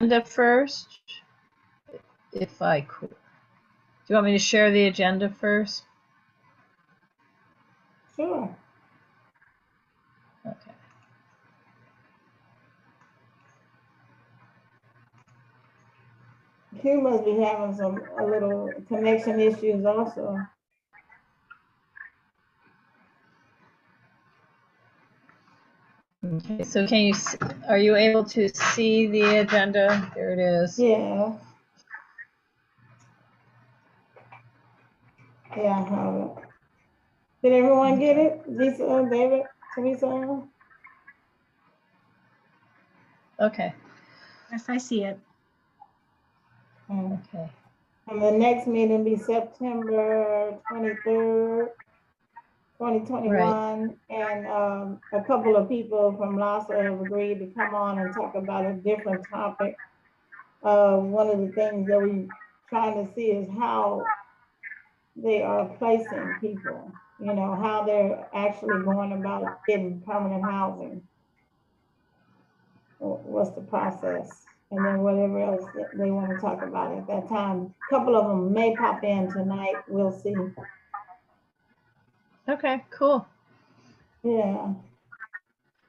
agenda first, if I could. Do you want me to share the agenda first? Sure. Okay. Q must be having a little connection issues also. Okay, so are you able to see the agenda? There it is. Yeah. Yeah, I have it. Did everyone get it? Lisa, David, Teresa? Okay. Yes, I see it. Okay. And the next meeting be September 23rd, 2021. Right. And a couple of people from LASA have agreed to come on and talk about a different topic. One of the things that we're trying to see is how they are placing people, you know, how they're actually going about getting permanent housing. What's the process? And then whatever else they want to talk about at that time. A couple of them may pop in tonight. We'll see. Okay, cool. Yeah.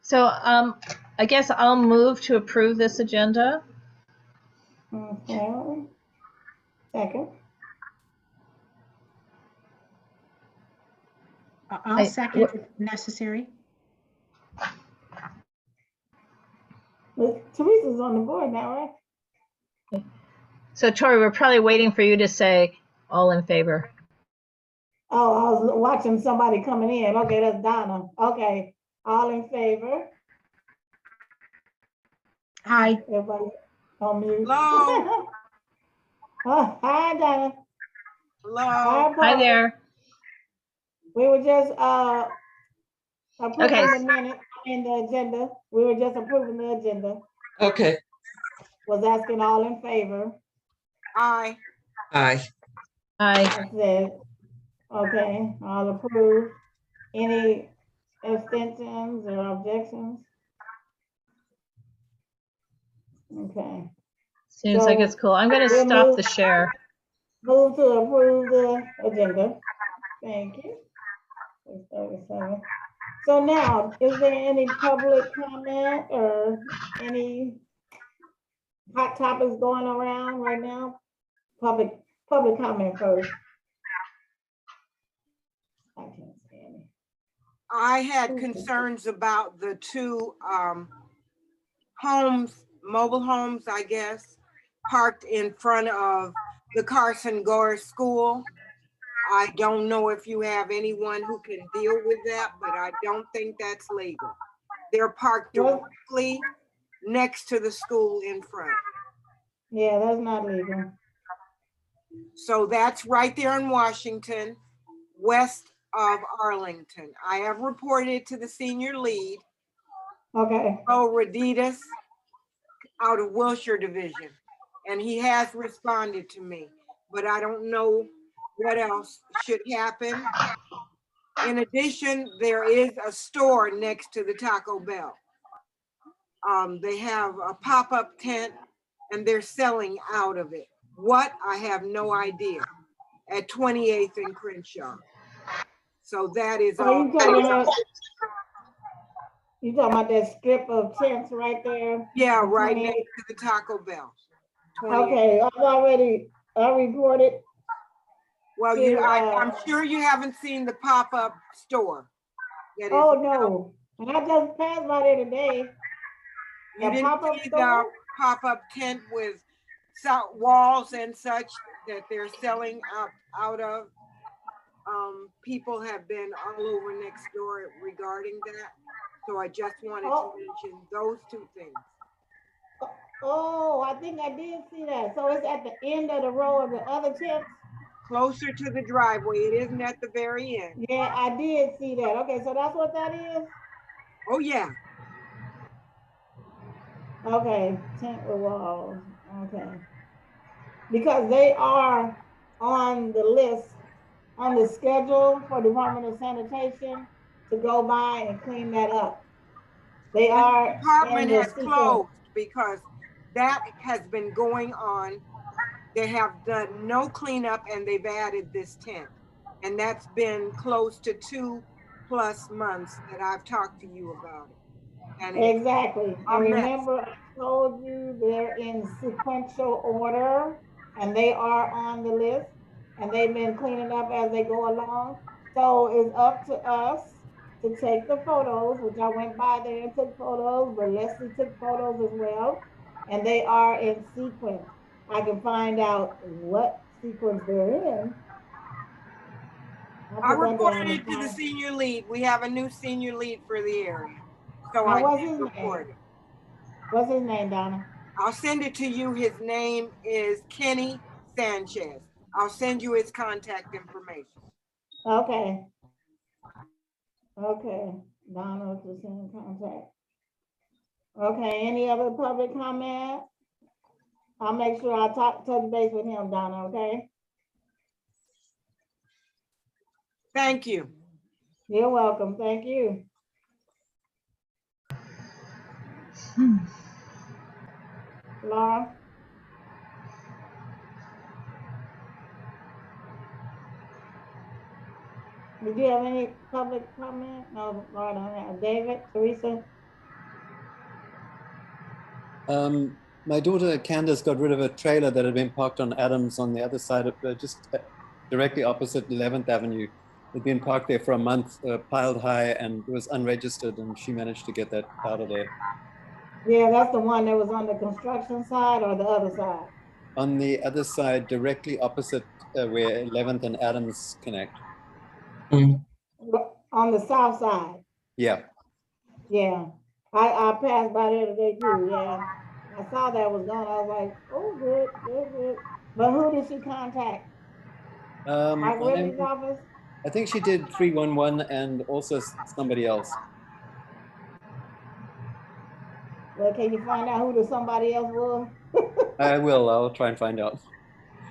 So I guess I'll move to approve this agenda. Okay. Second. I'll second if necessary. Teresa's on the board now, right? Okay. So Tori, we're probably waiting for you to say all in favor. Oh, I was watching somebody coming in. Okay, that's Donna. Okay, all in favor? Aye. Everybody on mute. Hello. Oh, hi, Donna. Hello. Hi there. We were just approving the minute in the agenda. We were just approving the agenda. Okay. Was asking all in favor. Aye. Aye. That's it. Okay, all approved. Any abstentions or objections? Okay. Seems like it's cool. I'm going to stop the share. Move to approve the agenda. Thank you. 6:37. So now, is there any public comment or any hot topics going around right now? Public comment first. I can't see any. I had concerns about the two mobile homes, I guess, parked in front of the Carson Gore School. I don't know if you have anyone who can deal with that, but I don't think that's legal. They're parked directly next to the school in front. Yeah, that's not legal. So that's right there in Washington, west of Arlington. I have reported to the senior lead. Okay. Raditas out of Wilshire Division, and he has responded to me, but I don't know what else should happen. In addition, there is a store next to the Taco Bell. They have a pop-up tent and they're selling out of it. What? I have no idea. At 28th and Crenshaw. So that is all. You talking about that strip of tents right there? Yeah, right next to the Taco Bell. Okay, I reported. Well, I'm sure you haven't seen the pop-up store. Oh no, and I just passed by there today. You didn't see the pop-up tent with walls and such that they're selling out of. People have been all over next door regarding that. So I just wanted to mention those two things. Oh, I think I did see that. So it's at the end of the row of the other tents? Closer to the driveway. It isn't at the very end. Yeah, I did see that. Okay, so that's what that is? Oh, yeah. Okay, tent with walls. Okay. Because they are on the list, on the schedule for Department of Sanitation to go by and clean that up. They are. The department has closed because That has been going on. They have done no cleanup and they've added this tent. And that's been close to 2+ months that I've talked to you about it. And it's Exactly. a And mess. remember, I told you they're in sequential order and they are on the list and they've been cleaning up as they go along. So it's up to us to take the photos, which I went by there and took photos, but Leslie took photos as well. And they are in sequence. I can find out what sequence they're in. I'll I put that down reported in it to the file. senior lead. We have a new senior lead for the area. So Now, I what's did his report name? it. What's his name, Donna? I'll send it to you. His name is Kenny Sanchez. I'll send you his contact information. Okay. Okay, Donna to send contact. Okay, any other public comment? I'll make sure I touch base with him, Donna, okay? Thank you. You're welcome, thank you. Laura? Did you have any public comment? No, Laura don't have. David, Teresa? My daughter Candace got rid of a trailer that had been parked on Adams on the other side of just directly opposite 11th Avenue. It'd been parked there for a month, piled high, and it was unregistered, and she managed to get that out of there. Yeah, that's the one that was on the construction side or the other side? On the other side, directly opposite where 11th and Adams connect. On the south side? Yeah. Yeah, I passed by there today too, yeah. I saw that was gone, I was like, oh, good, good, good. But who did she contact? Mike Ridley's office? I think she did 311 and also somebody else. Well, can you find out who the somebody else was? I will, I'll try and find out.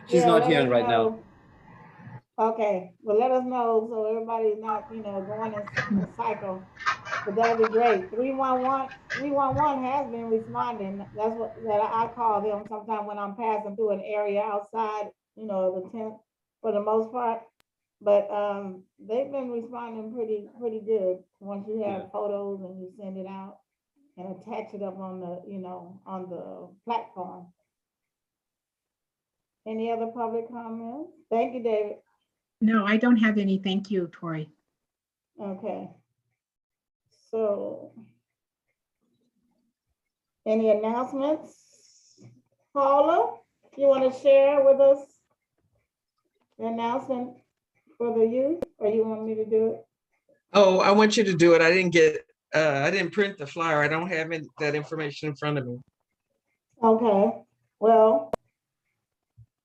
She's Yeah, not let here us right now. know. Okay, well, let us know so everybody's not, going in a cycle. But that'd be great. 311 has been responding. That's what that I call them sometimes when I'm passing through an area outside, the tent for the most part. But they've been responding pretty good once you have photos and you send it out and attach it up on the platform. Any other public comments? Thank you, David. No, I don't have any. Thank you, Tori. Okay. So, any announcements? Paula, you want to share with us the announcement for the youth, or you want me to do it? Oh, I want you to do it. I didn't print the flyer. I don't have that information in front of me. Okay, well,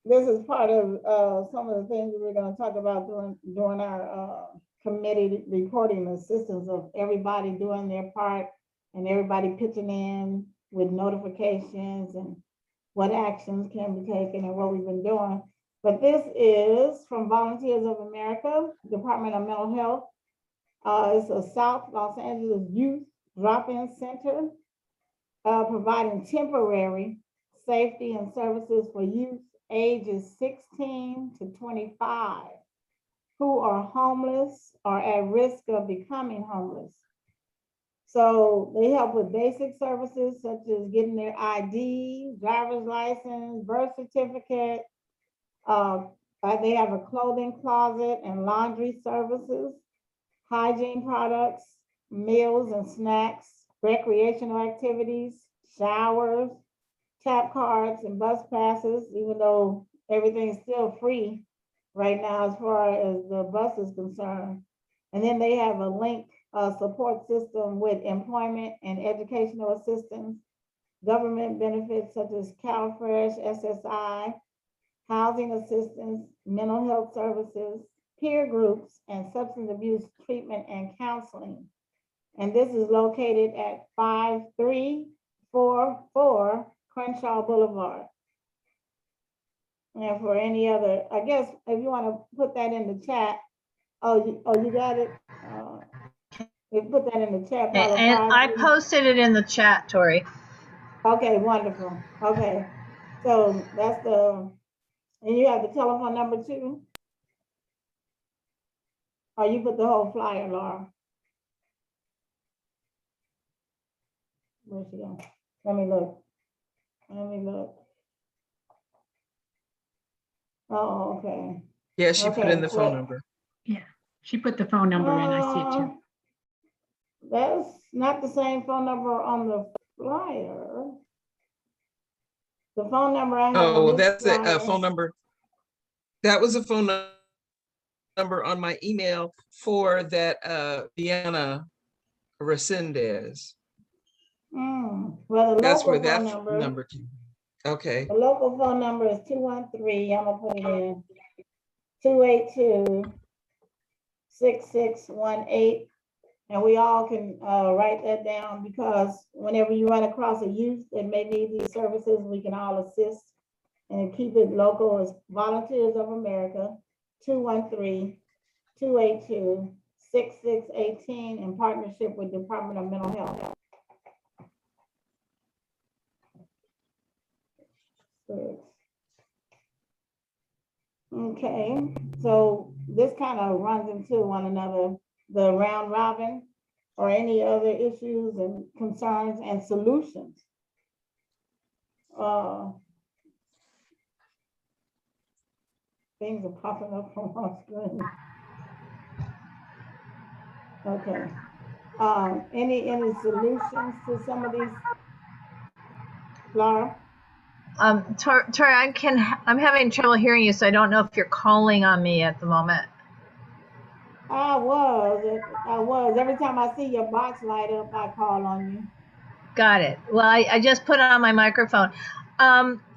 this is part of some of the things we're going to talk about during our committee reporting assistance of everybody doing their part and everybody pitching in with notifications and what actions can be taken and what we've been doing. But this is from Volunteers of America, Department of Mental Health. It's a South Los Angeles Youth Drop-In Center, providing temporary safety and services for youth ages 16 to 25 who are homeless or at risk of becoming homeless. So they help with basic services such as getting their ID, driver's license, birth certificate. They have a clothing closet and laundry services, hygiene products, meals and snacks, recreational activities, showers, tap cards and bus passes, even though everything's still free right now as far as the bus is concerned. And then they have a linked support system with employment and educational assistance, government benefits such as CalFresh, SSI, housing assistance, mental health services, peer groups, and substance abuse treatment and counseling. And this is located at 5344 Crenshaw Boulevard. And for any other, I guess if you want to put that in the chat. You got it? You put that in the chat. And I posted it in the chat, Tori. Okay, wonderful. Okay. So that's and you have the telephone number too? Or you put the whole flyer, Laura? Where's she going? Let me look. Let me look. Oh, okay. Yeah, she put Okay, in the phone so- number. Yeah, she put the phone number in. I see it too. That's not the same phone number on the flyer. The phone number I have Oh, on well, this that's a flyer. phone number. That was a phone number on my email for that Vienna Resendez. Well, the That's where local that phone phone number came. Okay. The local phone number is 213, I'm gonna put it in, 282-6618. And we all can write that down because whenever you run across a youth that may need these services, we can all assist and keep it local as Volunteers of America, 213-282-6618 in partnership with Department of Mental Health. Okay, so this kind of runs into one another, the round robin or any other issues and concerns and solutions. Things are popping up on my screen. Okay. Any solutions to some of these, Laura? Tori, I'm having trouble hearing you, so I don't know if you're calling on me at the moment. I was. Every time I see your box light up, I call on you. Got it. Well, I just put it on my microphone.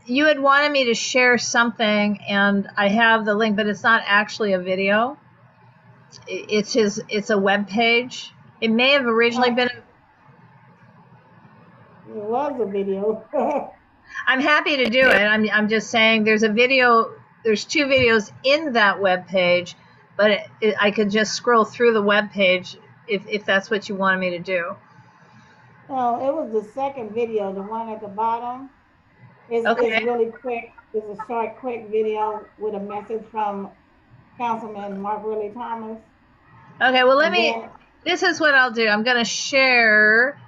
You had wanted me to share something, and I have the link, but it's not actually a video. It's a web page. It may have originally been. It was a video. I'm happy to do it. I'm just saying there's a video. There's 2 videos in that web page, but I could just scroll through the web page if that's what you wanted me to do. No, it was the second video, the one at the bottom. It's really quick. It's a short, quick video with a message from Councilman Mark Riley Thomas. Okay, well, this is what I'll do. I'm going to share.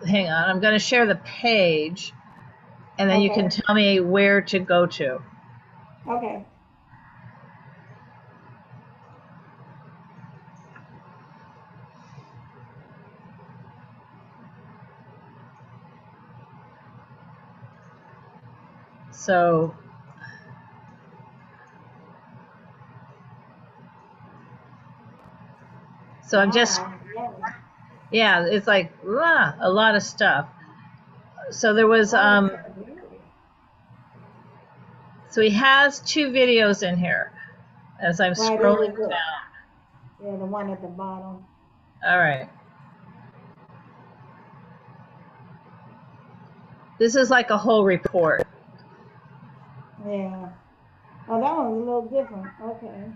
Hang on. I'm going to share the page, and then you can tell me where to go to. Okay. So I'm just, yeah, it's like a lot of stuff. So there was, so he has 2 videos in here as I'm scrolling down. Yeah, the one at the bottom. All right. This is like a whole report. Yeah. Oh, that one's a little different. Okay.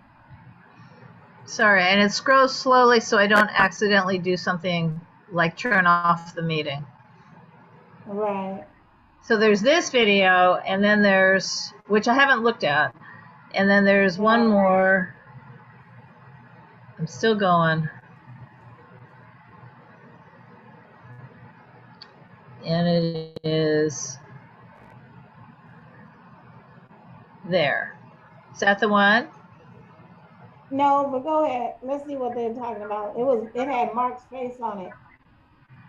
Sorry, and it scrolls slowly so I don't accidentally do something like turn off the meeting. Right. So there's this video, and then there's, which I haven't looked at, and then there's one more. I'm still going. And it is there. Is that the one? No, but go ahead. Let's see what they're talking about. It had Mark's face on it.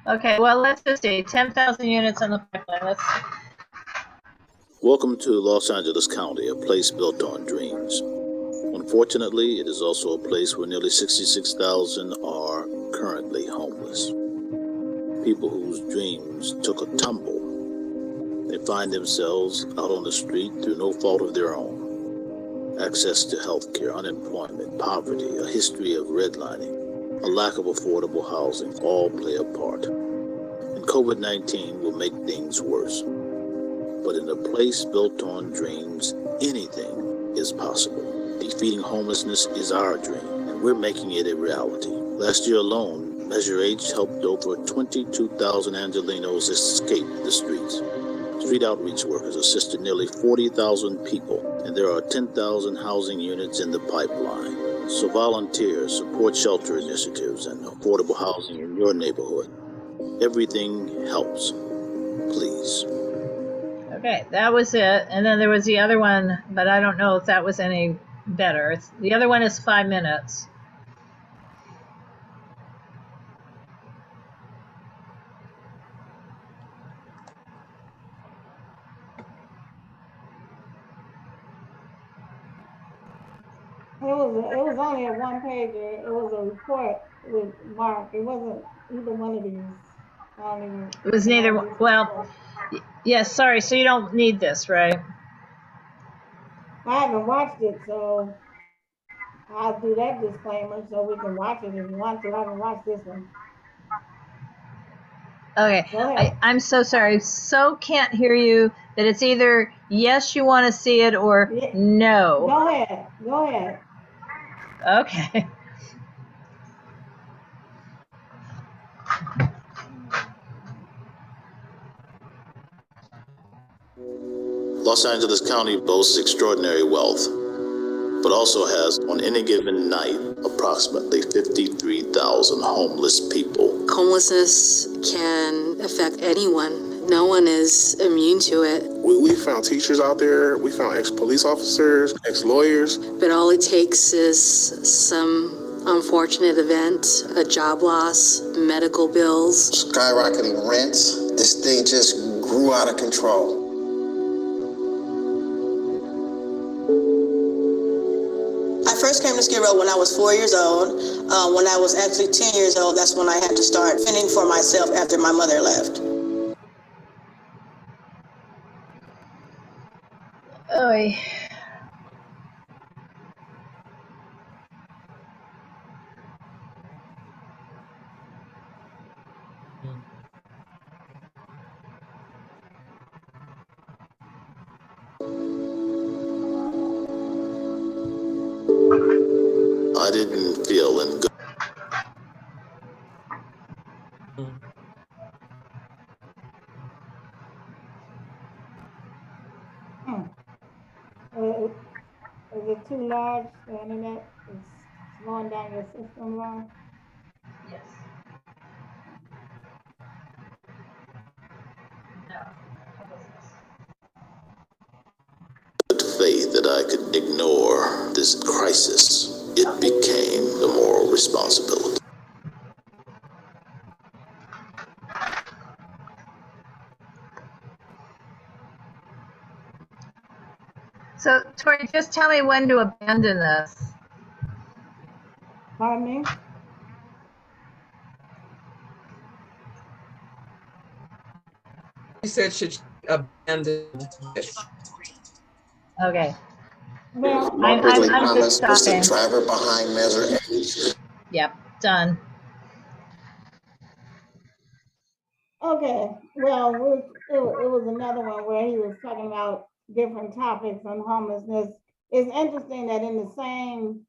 Okay, well, let's just see. 10,000 units in the pipeline. Let's see. Welcome to Los Angeles County, a place built on dreams. Unfortunately, it is also a place where nearly 66,000 are currently homeless. People whose dreams took a tumble. They find themselves out on the street through no fault of their own. Access to health care, unemployment, poverty, a history of redlining, a lack of affordable housing all play a part. And COVID-19 will make things worse. But in a place built on dreams, anything is possible. Defeating homelessness is our dream, and we're making it a reality. Last year alone, Measure H helped over 22,000 Angelenos escape the streets. Street outreach workers assisted nearly 40,000 people, and there are 10,000 housing units in the pipeline. So volunteer, support shelter initiatives and affordable housing in your neighborhood. Everything helps. Please. Okay, that was it. And then there was the other one, but I don't know if that was any better. The other one is 5 minutes. It was only a one pager. It was a report with Mark. It wasn't either one of these. I don't even. It was neither one. Well, yes, sorry. So you don't need this, right? I haven't watched it, so I'll do that disclaimer so we can watch it if you want to. I haven't watched this one. Okay, Go ahead. I'm so sorry. So can't hear you that it's either yes, you want to see it or Yeah. no. Go ahead. Go ahead. Okay. Los Angeles County boasts extraordinary wealth, but also has, on any given night, approximately 53,000 homeless people. Homelessness can affect anyone. No one is immune to it. We found teachers out there. We found ex-police officers, ex-lawyers. But all it takes is some unfortunate event, a job loss, medical bills. Skyrocketing rents. This thing just grew out of control. I first came to Skid Row when I was 4 years old. When I was actually 10 years old, that's when I had to start fending for myself after my mother left. Oy. I didn't feel in good. Is it too large? The internet is slowing down your system, Lauren? Yes. Faith that I could ignore this crisis. It became the moral responsibility. So, Tori, just tell me when to abandon this. Pardon me? She said should abandon it. Okay. Well, I'm just Thomas was the stopping. driver behind Measure H. Yep, done. okay. Well, it was another one where he was talking about different topics on homelessness. It's interesting that in the same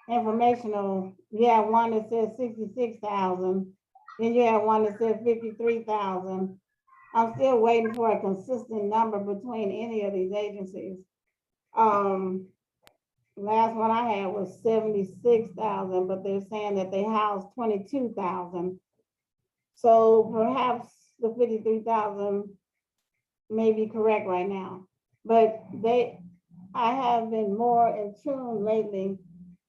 informational, you have one that says 66,000, then you have one that says 53,000. I'm still waiting for a consistent number between any of these agencies. Last one I had was 76,000, but they're saying that they house 22,000. So perhaps the 53,000 may be correct right now, but I have been more in tune lately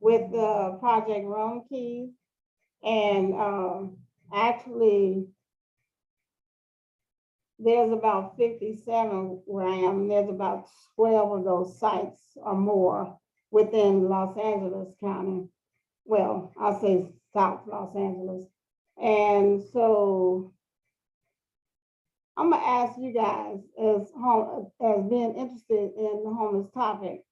with the Project Rome Keys, and actually there's about 57 where I am. There's about 12 of those sites or more within Los Angeles County. Well, I'll say South Los Angeles. And so I'm gonna ask you guys as being interested in the homeless topic,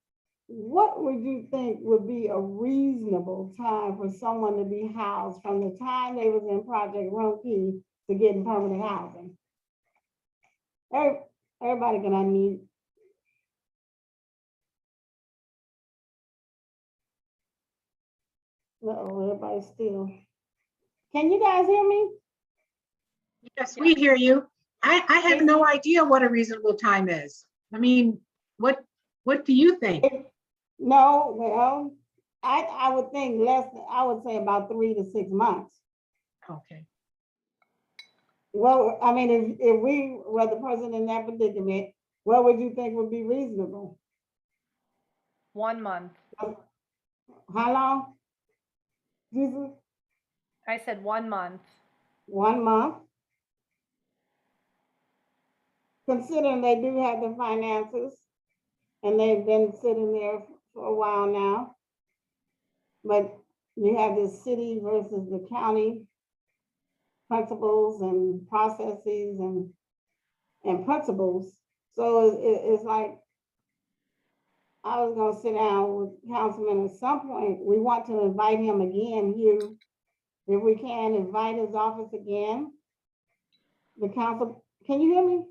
what would you think would be a reasonable time for someone to be housed from the time they was in Project Rome Key to getting permanent housing? Everybody can unmute. Uh-oh, everybody's still. Can you guys hear me? Yes, we hear you. I have no idea what a reasonable time is. I mean, what do you think? No, well, I would think less, I would say about 3 to 6 months. Okay. Well, I mean, if we were the person in that predicament, what would you think would be reasonable? 1 month. How long? Jesus? I said 1 month. 1 month? Considering they do have the finances and they've been sitting there for a while now. But you have the city versus the county principles and processes and principles. So it's like, I was gonna sit down with Councilman at some point. We want to invite him again, Hugh. If we can, invite his office again. The council, can you hear me?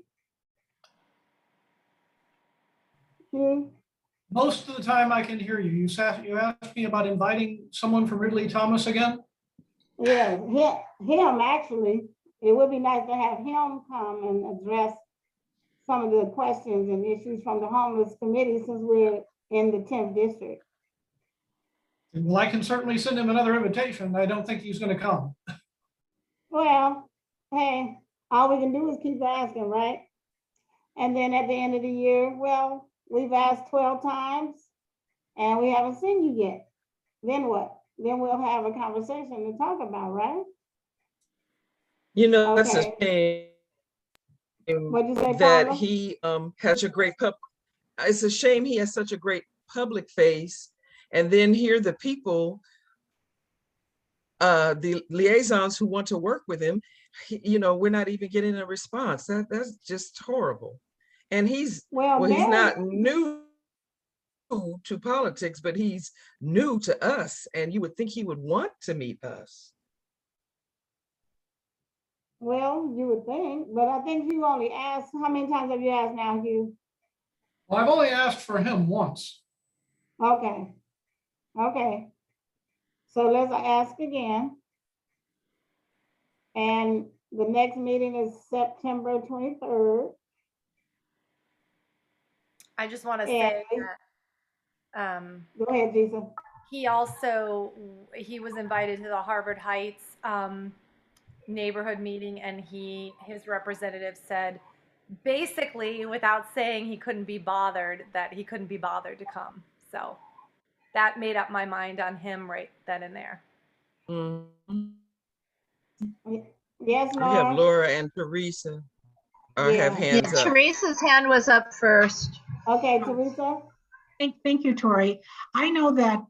Hugh? Most of the time I can hear you. You asked me about inviting someone from Ridley Thomas again? Yeah, him actually. It would be nice to have him come and address some of the questions and issues from the homeless committee since we're in the 10th district. Well, I can certainly send him another invitation. I don't think he's going to come. Well, hey, all we can do is keep asking, right? And then at the end of the year, well, we've asked 12 times and we haven't seen you yet. Then what? Then we'll have a conversation to talk about, right? You know, that's a Okay. shame What'd you say, that Paula? he has a great it's a shame he has such a great public face, and then here the people, the liaisons who want to work with him, you know, we're not even getting a response. That's just horrible. And he's he's not new to politics, but he's new to us, and you would think he would want to meet us. Well, you would think, but I think you only asked, how many times have you asked now, Hugh? Well, I've only asked for him once. Okay. Okay. So let's ask again. And the next meeting is September 23rd. I just want to say that go ahead, Jason. he was invited to the Harvard Heights neighborhood meeting, and his representative said basically, without saying he couldn't be bothered, that he couldn't be bothered to come. So that made up my mind on him right then and there. Mm-hmm. Yes, we have Laura and Teresa have hands up. Teresa's hand was up first. Okay, Teresa. Thank you, Tori. I know that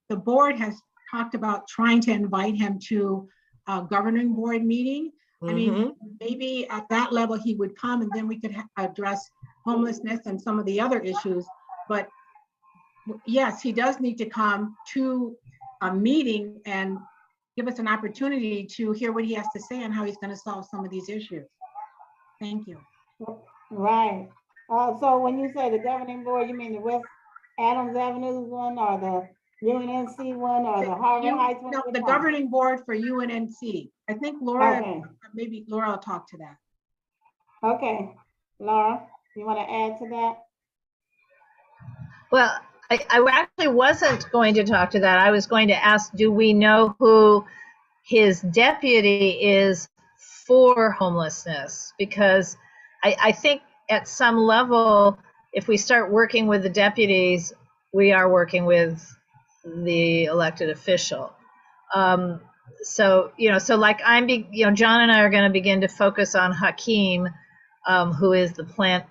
the board has talked about trying to invite him to a governing board meeting. I mean, maybe at that level he would come, and then we could address homelessness and some of the other issues. But yes, he does need to come to a meeting and give us an opportunity to hear what he has to say and how he's going to solve some of these issues. Thank you. Right. So when you say the governing board, you mean the West Adams Avenue one, or the UNNC one, or the Harvard Heights one? No, the governing board for UNNC. I think Laura, maybe Laura will talk to that. Okay. Laura, you want to add to that? Well, I actually wasn't going to talk to that. I was going to ask, do we know who his deputy is for homelessness? Because I think at some level, if we start working with the deputies, we are working with the elected official. So like John and I are going to begin to focus on Hakeem, who is the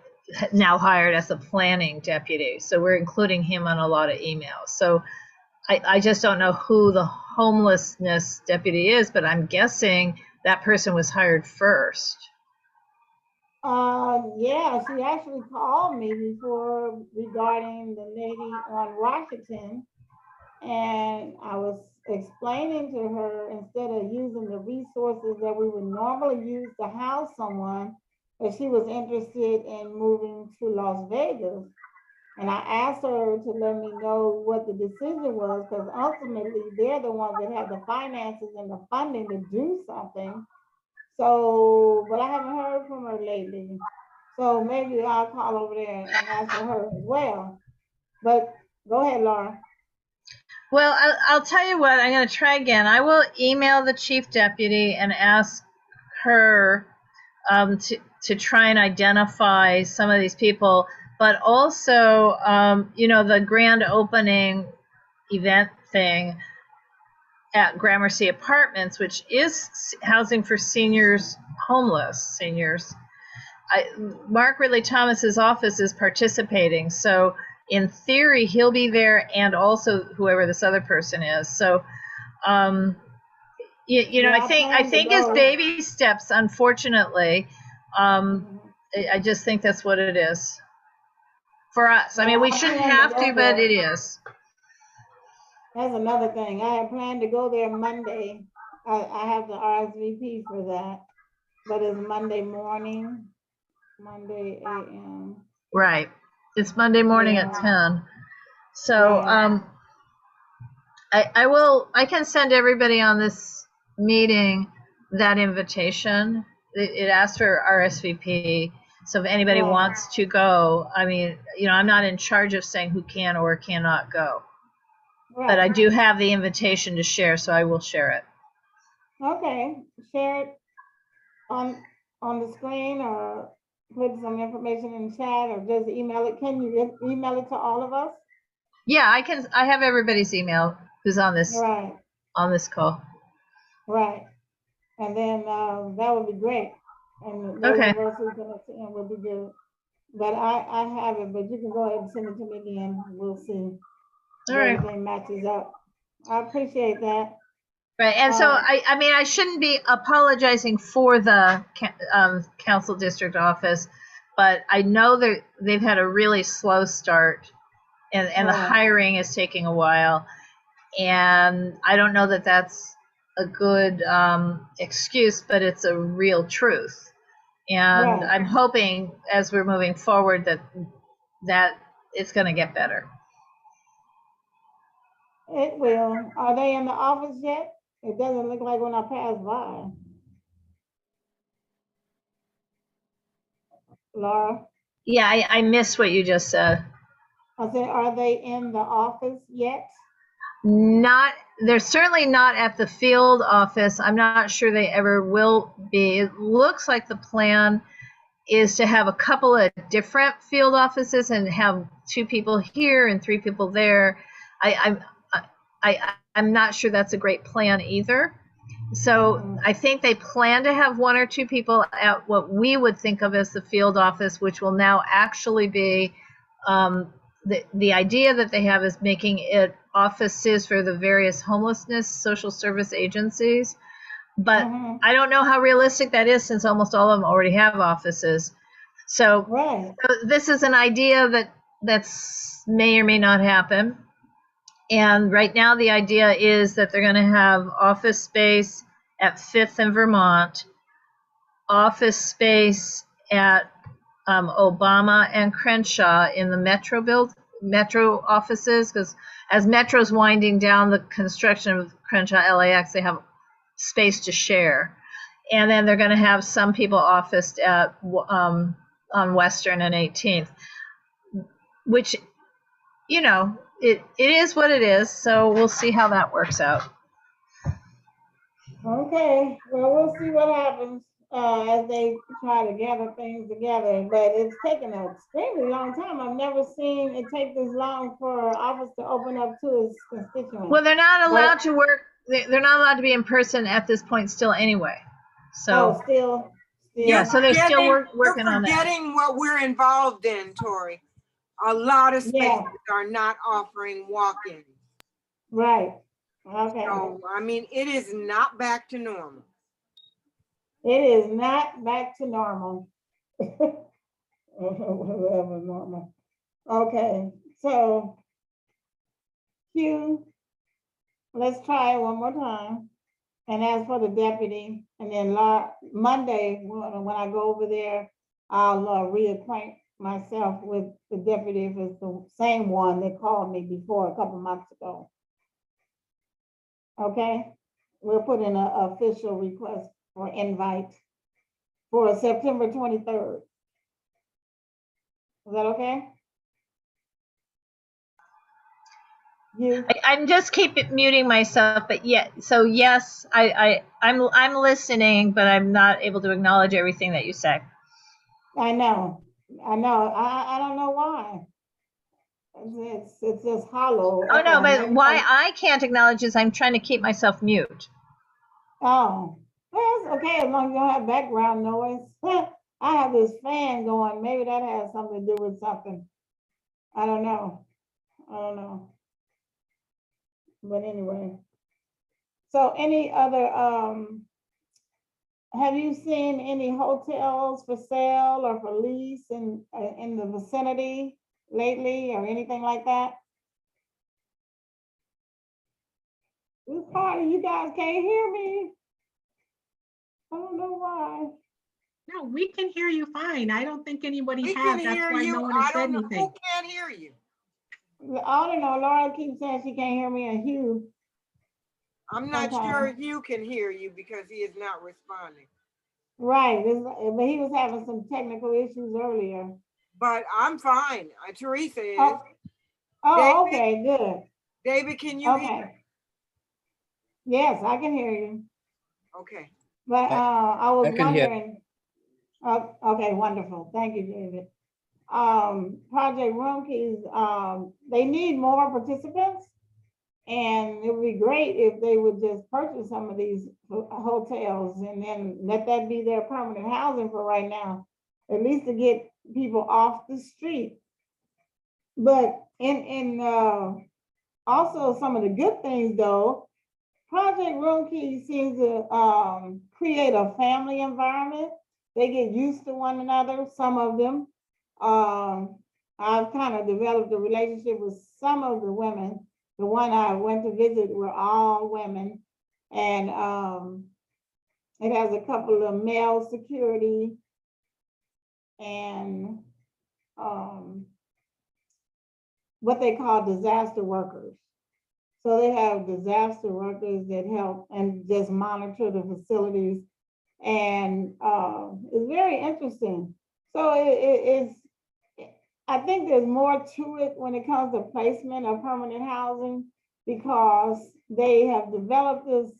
now hired as the planning deputy. So we're including him on a lot of emails. So I just don't know who the homelessness deputy is, but I'm guessing that person was hired first. Yeah, she actually called me before regarding the lady on Washington. And I was explaining to her, instead of using the resources that we would normally use to house someone, that she was interested in moving to Las Vegas. And I asked her to let me know what the decision was, because ultimately they're the ones that have the finances and the funding to do something. So, but I haven't heard from her lately. So maybe I'll call over there and ask for her as well. But go ahead, Laura. Well, I'll tell you what, I'm going to try again. I will email the chief deputy and ask her to try and identify some of these people, but also, the grand opening event thing at Gramercy Apartments, which is housing for homeless seniors. Mark Ridley Thomas's office is participating, so in theory he'll be there, and also whoever this other person is. So, I think it's baby steps. Unfortunately, I just think that's what it is for us. I mean, we shouldn't have to, but it is. That's another thing. I had planned to go there Monday. I have the RSVP for that, but it's Monday morning, Monday a.m. Right. It's Monday morning at 10. So I can send everybody on this meeting that invitation. It asks for RSVP. So if anybody wants to go, I mean, I'm not in charge of saying who can or cannot go. But I do have the invitation to share, so I will share it. Okay, share it on the screen, or put some information in the chat, or just email it. Can you email it to all of us? Yeah, I can. I have everybody's email who's on this on this call. Right, and then that would be great. And those of us who can attend would be good. But I have it, but you can go ahead and send it to me again. We'll see if everything matches up. I appreciate that. Right, and so I mean, I shouldn't be apologizing for the council district office, but I know that they've had a really slow start, and the hiring is taking a while, and I don't know that that's a good excuse, but it's a real truth. And I'm hoping as we're moving forward that it's going to get better. It will. Are they in the office yet? It doesn't look like when I pass by. Laura? Yeah, I missed what you just said. I said, are they in the office yet? They're certainly not at the field office. I'm not sure they ever will be. It looks like the plan is to have a couple of different field offices and have 2 people here and 3 people there. I'm not sure that's a great plan either. So I think they plan to have 1 or 2 people at what we would think of as the field office, which will now actually be the idea that they have is making it offices for the various homelessness social service agencies. But I don't know how realistic that is, since almost all of them already have offices. So this is an idea that's may or may not happen. And right now the idea is that they're going to have office space at 5th and Vermont, office space at Obama and Crenshaw in the Metro offices, because as Metro's winding down the construction of Crenshaw LAX, they have space to share. And then they're going to have some people officed at on Western and 18th, which, it is what it is. So we'll see how that works out. Okay, well, we'll see what happens as they try to gather things together, but it's taken an extremely long time. I've never seen it take this long for office to open up to its constituents. Well, they're not allowed to work. They're not allowed to be in person at this point still anyway. So still. Yeah, so they're still working on that. You're forgetting what we're involved in, Tori. A lot of spaces are not offering walk-ins. Right. Okay. So, I mean, it is not back to normal. It is not back to normal. Whatever normal. Okay, so Q, let's try it one more time. And as for the deputy, and then Monday, when I go over there, I'll reacquaint myself with the deputy if it's the same one that called me before a couple months ago. Okay, we'll put in an official request for invite for September 23rd. Is that okay? I'm just muting myself, but yeah. So yes, I'm listening, but I'm not able to acknowledge everything that you say. I know. I don't know why. It's just hollow. Oh no, but why I can't acknowledge is I'm trying to keep myself mute. Oh, well, it's okay as long as you don't have background noise. I have this fan going. Maybe that has something to do with something. I don't know. But anyway. So any other, have you seen any hotels for sale or for lease in the vicinity lately or anything like that? It's hard, you guys can't hear me. I don't know why. No, we can hear you fine. I don't think anybody We has. can That's hear why you. no one I has said don't know anything. who can't hear you. I don't know. Laura keeps saying she can't hear me, and Hugh. I'm not sure Hugh can hear you because he is not responding. Right, but he was having some technical issues earlier. But I'm fine. Teresa is. Oh, David, okay, good. David, can you hear? Yes, I can hear you. Okay. But I was hear. wondering. Okay, wonderful. Thank you, David. Project Room Keys, they need more participants. And it would be great if they would just purchase some of these hotels and then let that be their permanent housing for right now, at least to get people off the street. But also some of the good things though, Project Room Key seems to create a family environment. They get used to one another, some of them. I've kind of developed a relationship with some of the women. The one I went to visit were all women. And it has a couple of male security and what they call disaster workers. So they have disaster workers that help and just monitor the facilities. And it's very interesting. So I think there's more to it when it comes to placement of permanent housing because they have developed this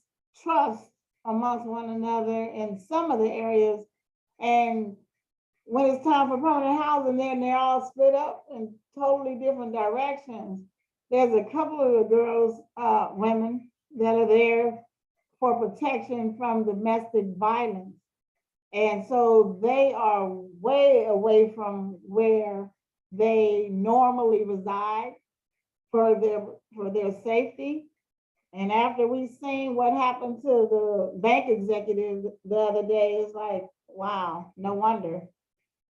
trust amongst one another in some of the areas. And when it's time for permanent housing, they're all split up in totally different directions. There's a couple of the girls, women that are there for protection from domestic violence. And so they are way away from where they normally reside for their safety. And after we've seen what happened to the bank executive the other day, it's like, wow, no wonder.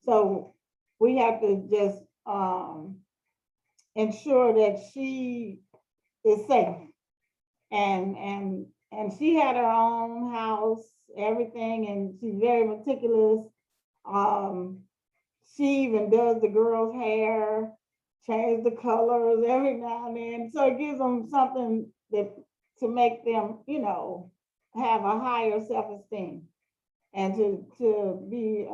So we have to just ensure that she is safe. And she had her own house, everything, and she's very meticulous. She even does the girls' hair, change the colors every now and then. So it gives them something to make them, have a higher self-esteem and to be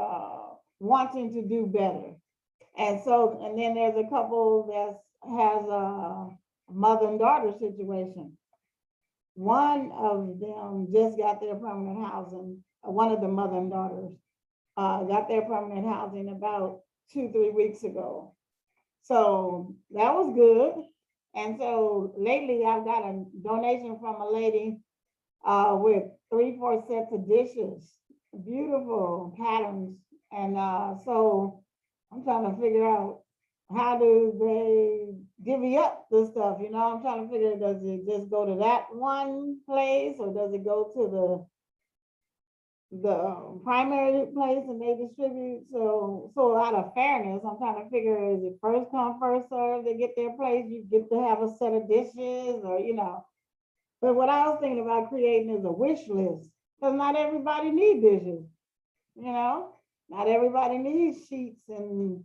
wanting to do better. And then there's a couple that has a mother and daughter situation. One of them just got their permanent housing. One of the mother and daughters got their permanent housing about 2-3 weeks ago. So that was good. And so lately I've got a donation from a lady with 3-4 sets of dishes, beautiful patterns. And so I'm trying to figure out how do they divvy up the stuff? I'm trying to figure, does it just go to that one place or does it go to the primary place and they distribute? So out of fairness, I'm trying to figure, is it first come, first serve? They get their place, you get to have a set of dishes or, But what I was thinking about creating is a wish list because not everybody needs dishes, Not everybody needs sheets and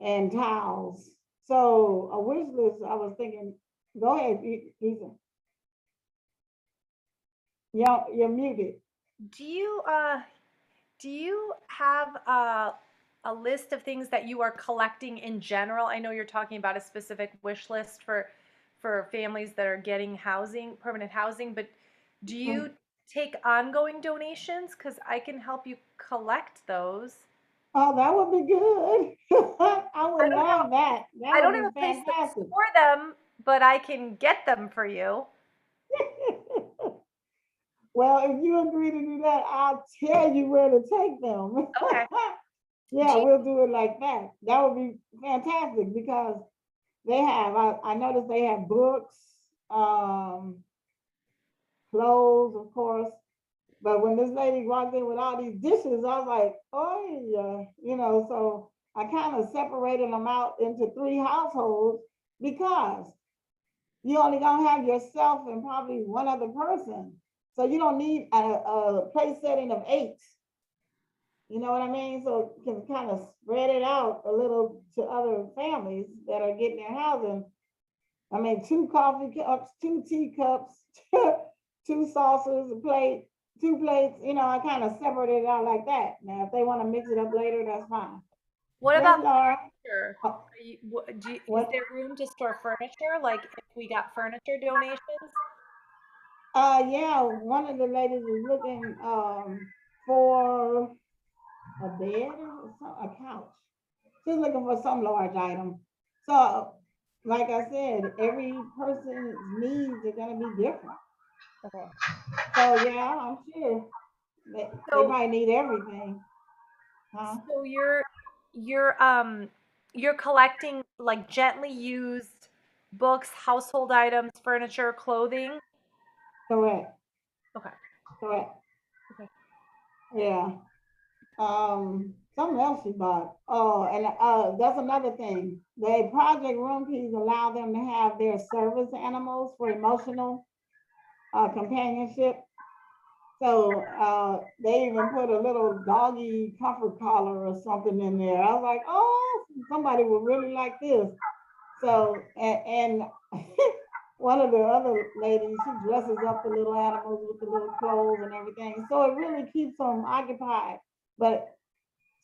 and towels. So a wish list, I was thinking, go ahead, Ethan. Yeah, you're muted. Do you have a list of things that you are collecting in general? I know you're talking about a specific wish list for families that are getting housing, permanent housing, but do you take ongoing donations? Because I can help you collect those. Oh, that would be good. I would love that. I That don't would have be a place to fantastic. store them, but I can get them for you. Well, if you agree to do that, I'll tell you where to take them. Okay. Yeah, we'll do it like that. That would be fantastic because they have, I noticed they have books, clothes, of course. But when this lady walked in with all these dishes, I was like, oh yeah, you know, so I kind of separated them out into 3 households because you only gonna have yourself and probably one other person. So you don't need a place setting of 8. You know what I mean? So you can kind of spread it out a little to other families that are getting their housing. I mean, 2 coffee cups, 2 teacups, 2 saucers, a plate, 2 plates. You know, I kind of separated it out like that. Now, if they want to mix it up later, that's fine. What Yes, about Laura? furniture? Is there room to store furniture? Like if we got furniture donations? Yeah, one of the ladies was looking for a bed or a couch. She's looking for some large item. So, like I said, every person's needs are gonna be different. Okay. So yeah, I'm sure they might need everything. Huh? So you're collecting like gently used books, household items, furniture, clothing? Correct. Okay. Correct. Okay. Yeah. Something else she bought. Oh, and that's another thing. The Project Room Keys allow them to have their service animals for emotional companionship. So they even put a little doggy comfort collar or something in there. I was like, oh, somebody would really like this. So, and one of the other ladies, she dresses up the little animals with the little clothes and everything. So it really keeps them occupied. But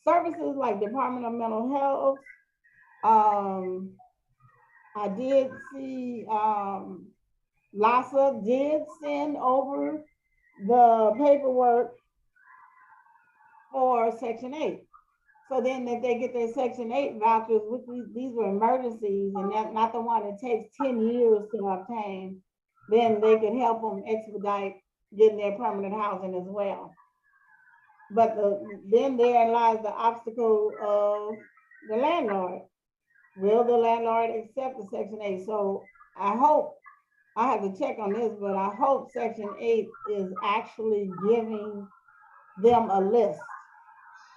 services like Department of Mental Health, I did see LASA did send over the paperwork for Section 8. So then if they get their Section 8 vouchers, which these were emergencies and not the one that takes 10 years to obtain, then they could help them expedite getting their permanent housing as well. But then therein lies the obstacle of the landlord. Will the landlord accept the Section 8? So I hope, I have to check on this, but I hope Section 8 is actually giving them a list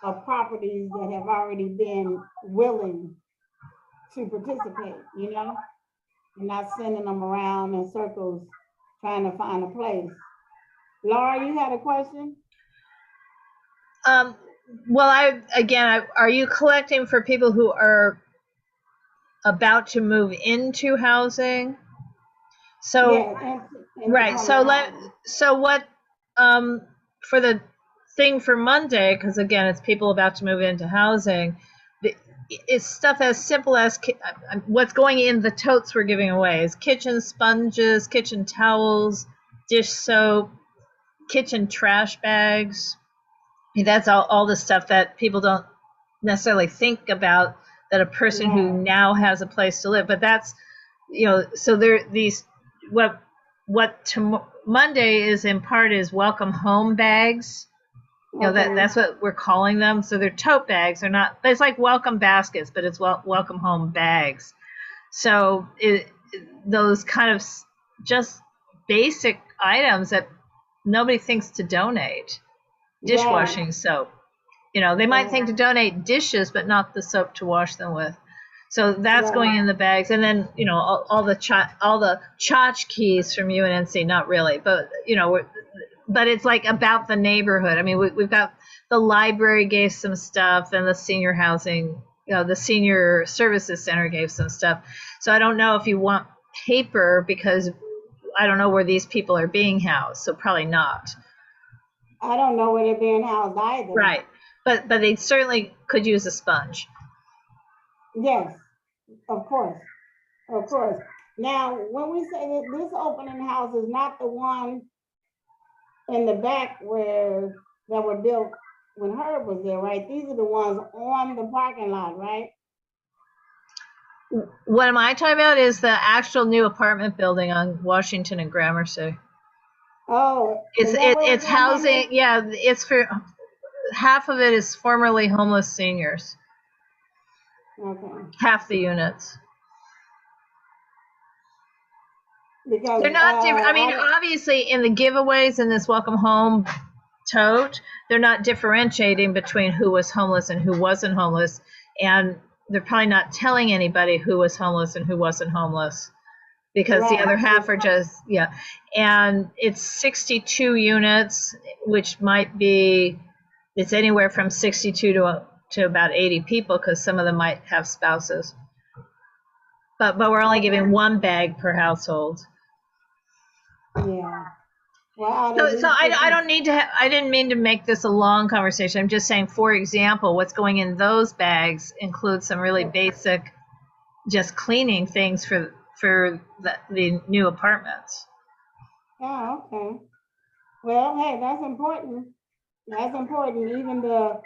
of properties that have already been willing to participate, you know, and not sending them around in circles trying to find a place. Laura, you had a question? Well, are you collecting for people who are about to move into housing? So, yeah, right. So what, for the thing for Monday, because again, it's people about to move into housing, it's stuff as simple as what's going in the totes we're giving away is kitchen sponges, kitchen towels, dish soap, kitchen trash bags. That's all the stuff that people don't necessarily think about, that a person who now has a place to live. But that's, so there these what Monday is in part is welcome home bags. That's what we're calling them. So they're tote bags. They're not. It's like welcome baskets, but it's welcome home bags. So those kind of just basic items that nobody thinks to donate. Dishwashing soap. They might think to donate dishes, but not the soap to wash them with. So that's going in the bags, and then all the tchotchkes from UNNC. Not really, but but it's like about the neighborhood. I mean, we've got the library gave some stuff, and the senior housing the Senior Services Center gave some stuff. So I don't know if you want paper, because I don't know where these people are being housed, so probably not. I don't know where they're being housed either. Right, but they certainly could use a sponge. Yes, of course, of course. Now, when we say that this opening house is not the one in the back that were built when Herb was there, right? These are the ones on the parking lot, right? What am I talking about is the actual new apartment building on Washington and Gramercy. Oh, it's housing. Yeah, it's for half of it is formerly homeless seniors. Okay. Half the units. Because they're not different. I mean, obviously, in the giveaways in this Welcome Home tote, they're not differentiating between who was homeless and who wasn't homeless, and they're probably not telling anybody who was homeless and who wasn't homeless, because the other half are just, and it's 62 units, which might be, it's anywhere from 62 to about 80 people, because some of them might have spouses, but we're only giving one bag per household. Yeah. Well, so I don't need to I didn't mean to make this a long conversation. I'm just saying, for example, what's going in those bags includes some really basic, just cleaning things for the new apartments. Oh, okay. Well, hey, that's important. That's important. Even the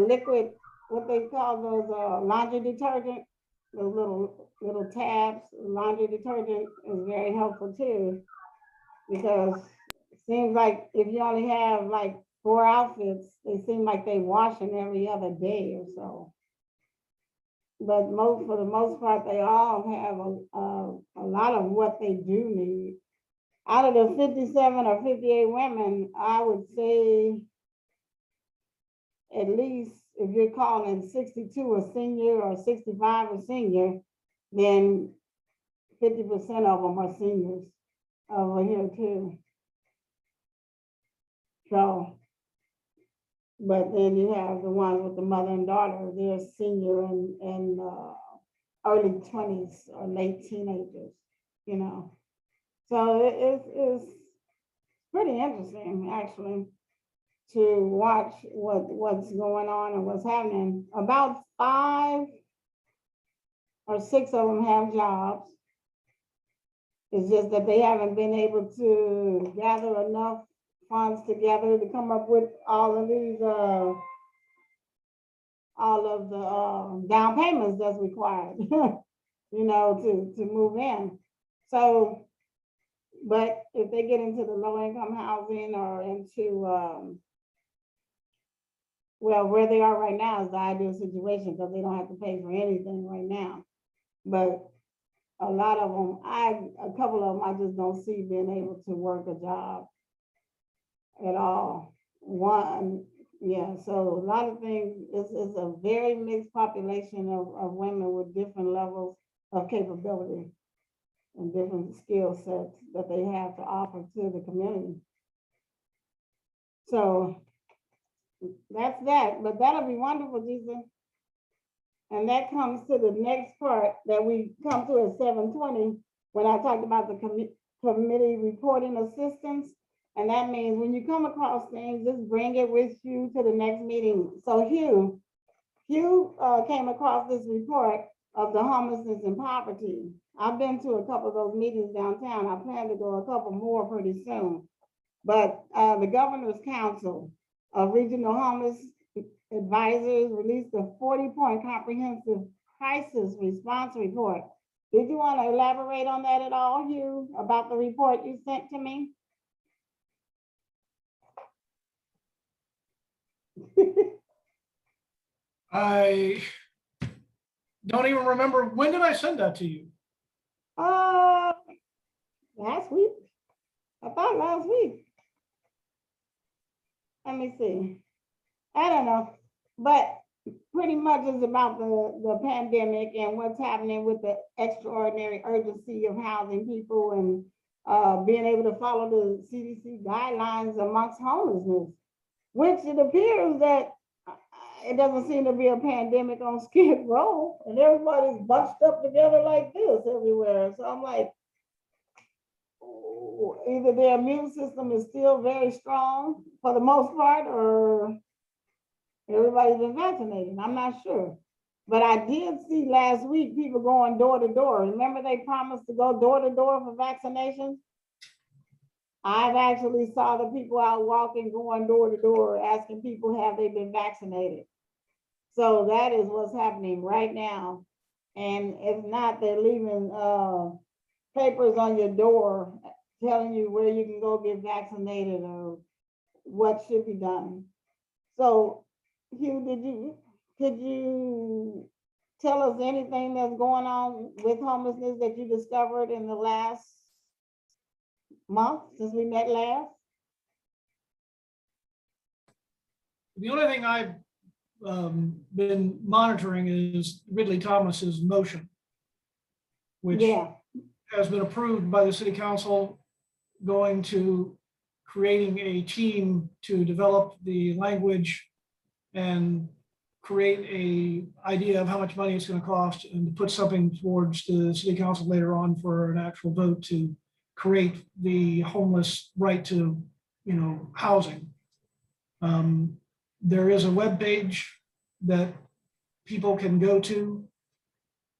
liquid, what they call those laundry detergent, the little tabs, laundry detergent is very helpful too, because it seems like if you only have like 4 outfits, they seem like they washing every other day or so. But for the most part, they all have a lot of what they do need. Out of the 57 or 58 women, I would say at least, if you're calling 62 a senior or 65 a senior, then 50% of them are seniors over here too. So, but then you have the ones with the mother and daughter, they're senior and early 20s or late teenagers, you know. So it's pretty interesting, actually, to watch what's going on and what's happening. About 5 or 6 of them have jobs. It's just that they haven't been able to gather enough funds together to come up with all of these, all of the down payments that's required, you know, to move in. So, but if they get into the low income housing or into, well, where they are right now is the ideal situation, because they don't have to pay for anything right now. But a lot of them, a couple of them, I just don't see being able to work a job at all. One, yeah, so a lot of things, it's a very mixed population of women with different levels of capability and different skill sets that they have to offer to the community. So that's that, but that'll be wonderful, Jesus. And that comes to the next part that we come to at 7:20, when I talked about the committee reporting assistance. And that means when you come across things, just bring it with you to the next meeting. So Hugh came across this report of the homelessness and poverty. I've been to a couple of those meetings downtown. I plan to go a couple more pretty soon. But the Governor's Council of Regional Homeless Advisors released a 40-point comprehensive crisis response report. Did you want to elaborate on that at all, Hugh, about the report you sent to me? I don't even remember. When did I send that to you? Last week. I thought last week. Let me see. I don't know, but pretty much it's about the pandemic and what's happening with the extraordinary urgency of housing people and being able to follow the CDC guidelines amongst homelessness, which it appears that it doesn't seem to be a pandemic on Skid Row, and everybody's bunched up together like this everywhere. So I'm like, either their immune system is still very strong for the most part, or everybody's been vaccinated. I'm not sure. But I did see last week people going door to door. Remember they promised to go door to door for vaccinations? I've actually saw the people out walking, going door to door, asking people, have they been vaccinated? So that is what's happening right now. And if not, they're leaving papers on your door telling you where you can go get vaccinated or what should be done. So Hugh, could you tell us anything that's going on with homelessness that you discovered in the last month since we met last? The only thing I've been monitoring is Ridley Thomas's motion, which has been approved by the city council, going to creating a team to develop the language and create a idea of how much money it's going to cost, and to put something towards the city council later on for an actual vote to create the homeless right to, housing. There is a web page that people can go to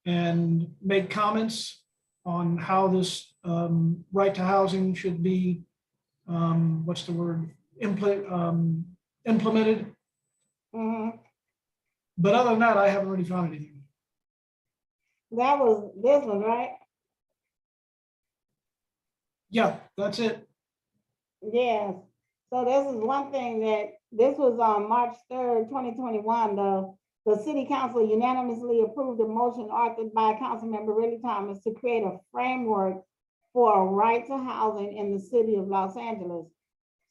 and make comments on how this right to housing should be, implemented. But other than that, I haven't really found anything. That was this one, right? Yeah, that's it. Yes. So this is one thing that, this was on March 3rd, 2021, the city council unanimously approved a motion authored by Councilmember Ridley Thomas to create a framework for a right to housing in the city of Los Angeles.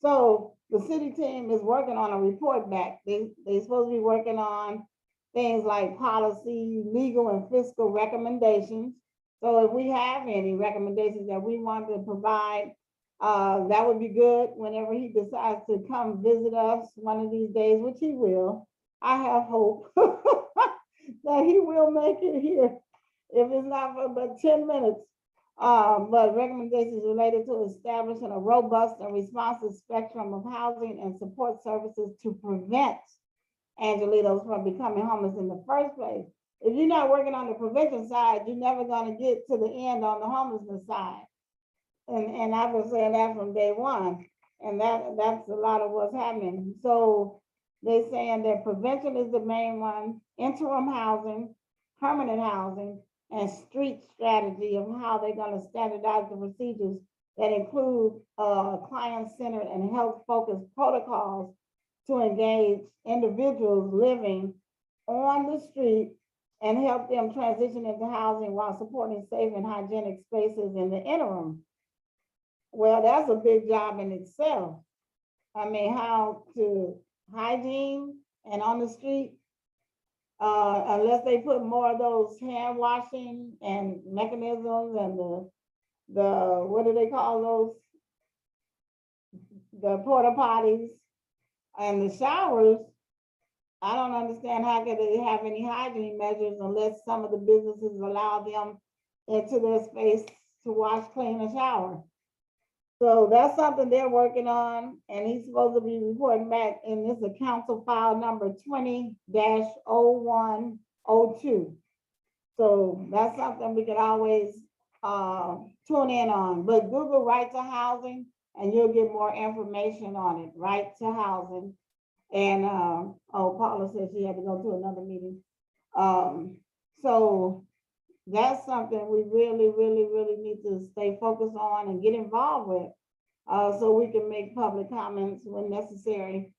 So the city team is working on a report back. They're supposed to be working on things like policy, legal, and fiscal recommendations. So if we have any recommendations that we want to provide, that would be good whenever he decides to come visit us one of these days, which he will. I have hope that he will make it here, if it's not for but 10 minutes. But recommendations related to establishing a robust and responsive spectrum of housing and support services to prevent Angelitos from becoming homeless in the first place. If you're not working on the prevention side, you're never going to get to the end on the homelessness side. And I've been saying that from day one. And that's a lot of what's happening. So they're saying that prevention is the main one, interim housing, permanent housing, and street strategy of how they're going to standardize the procedures that include client-centered and health-focused protocols to engage individuals living on the street and help them transition into housing while supporting safe and hygienic spaces in the interim. Well, that's a big job in itself. I mean, how to hygiene and on the street, unless they put more of those hand washing and mechanisms and the what do they call those? The porta potties and the showers. I don't understand how could they have any hygiene measures unless some of the businesses allow them into their space to wash, clean, and shower. So that's something they're working on, and he's supposed to be reporting back in this council file number 20-0102. So that's something we can always tune in on. But Google right to housing, and you'll get more information on it. Right to housing. And oh, Paula said she had to go to another meeting. So that's something we really, really, really need to stay focused on and get involved with, so we can make public comments when necessary.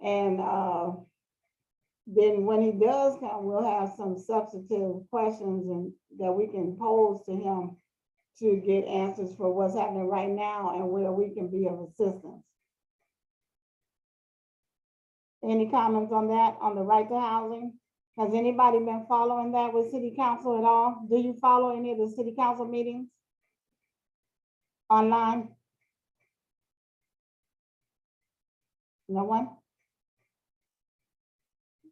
And then when he does come, we'll have some substantive questions and that we can pose to him to get answers for what's happening right now and where we can be of assistance. Any comments on that, on the right to housing? Has anybody been following that with city council at all? Do you follow any of the city council meetings online? No one?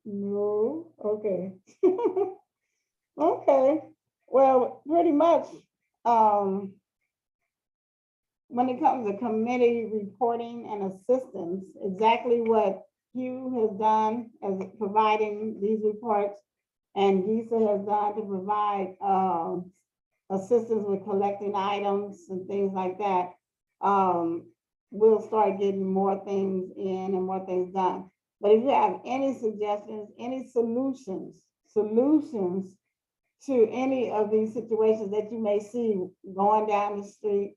No, okay. Okay, well, pretty much, when it comes to committee reporting and assistance, exactly what Hugh has done as providing these reports and Gisa has done to provide assistance with collecting items and things like that. We'll start getting more things in and more things done. But if you have any suggestions, any solutions to any of these situations that you may see going down the street,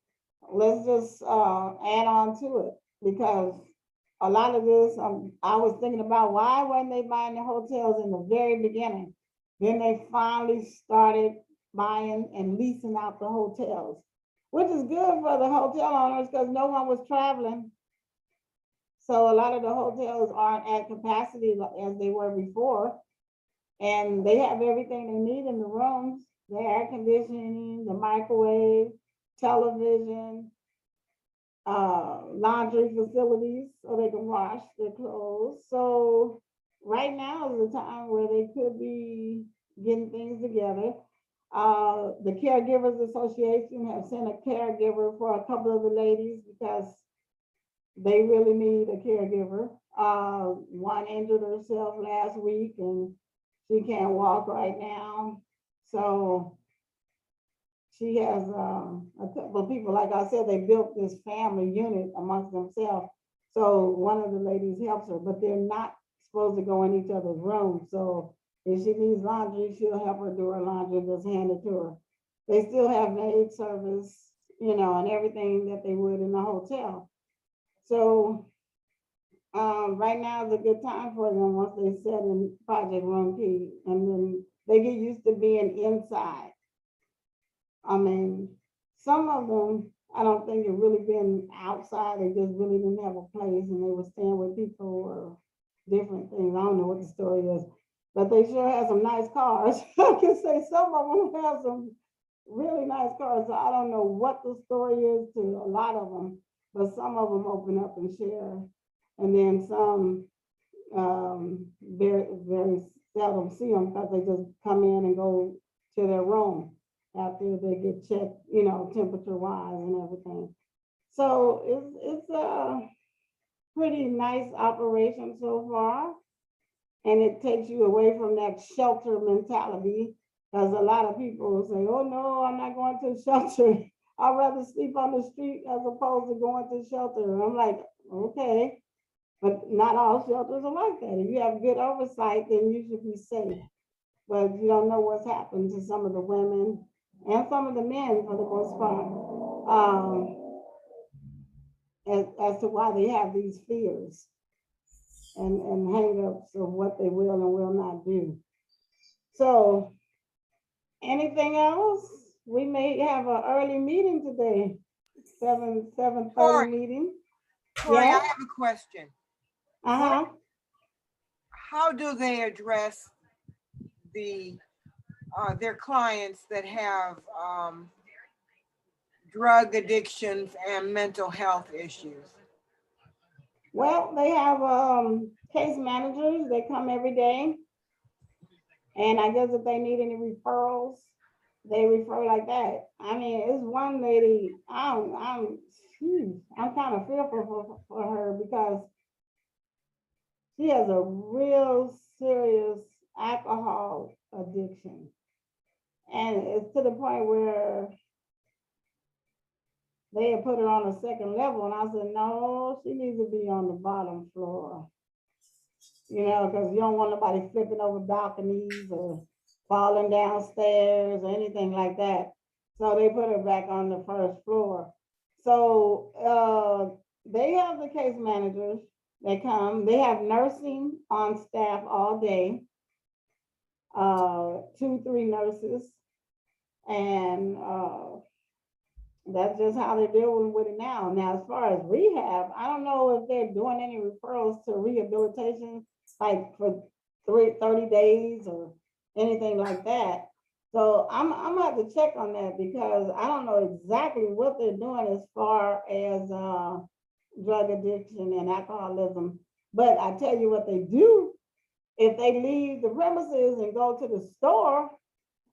let's just add on to it, because a lot of this, I was thinking about why weren't they buying the hotels in the very beginning? Then they finally started buying and leasing out the hotels, which is good for the hotel owners because no one was traveling. So a lot of the hotels aren't at capacity as they were before. And they have everything they need in the rooms, the air conditioning, the microwave, television, laundry facilities so they can wash their clothes. So right now is the time where they could be getting things together. The Caregivers Association have sent a caregiver for a couple of the ladies because they really need a caregiver. One injured herself last week and she can't walk right now. So she has a couple of people, like I said, they built this family unit amongst themselves. So one of the ladies helps her, but they're not supposed to go in each other's rooms. So if she needs laundry, she'll help her do her laundry and just hand it to her. They still have maid service, you know, and everything that they would in a hotel. So right now is a good time for them once they set in Project Room Key, and then they get used to being inside. I mean, some of them, I don't think have really been outside. They just really didn't have a place and they were staying with people or different things. I don't know what the story is, but they sure have some nice cars. I can say some of them have some really nice cars. So I don't know what the story is to a lot of them, but some of them open up and share. And then some very, very seldom see them because they just come in and go to their room after they get checked, you know, temperature wise and everything. So it's a pretty nice operation so far. And it takes you away from that shelter mentality, because a lot of people will say, oh no, I'm not going to shelter. I'd rather sleep on the street as opposed to going to shelter. And I'm like, okay, but not all shelters are like that. If you have good oversight, then you should be safe. But you don't know what's happened to some of the women and some of the men for the most part, as to why they have these fears and hang-ups of what they will and will not do. So anything else? We may have an early meeting today, 7:30 meeting. Corey, Yeah? I have a question. Uh-huh. How do they address their clients that have drug addictions and mental health issues? Well, they have case managers. They come every day. And I guess if they need any referrals, they refer like that. I mean, it's one lady, I'm kind of fearful for her because she has a real serious alcohol addiction. And it's to the point where they had put her on a second level. And I said, no, she needs to be on the bottom floor. You know, because you don't want nobody flipping over balconies or falling downstairs or anything like that. So they put her back on the first floor. So they have the case managers. They come. They have nursing on staff all day. 2-3 nurses. And that's just how they're dealing with it now. Now, as far as rehab, I don't know if they're doing any referrals to rehabilitation, like for 30 days or anything like that. So I'm gonna have to check on that because I don't know exactly what they're doing as far as drug addiction and alcoholism. But I tell you what they do if they leave the premises and go to the store,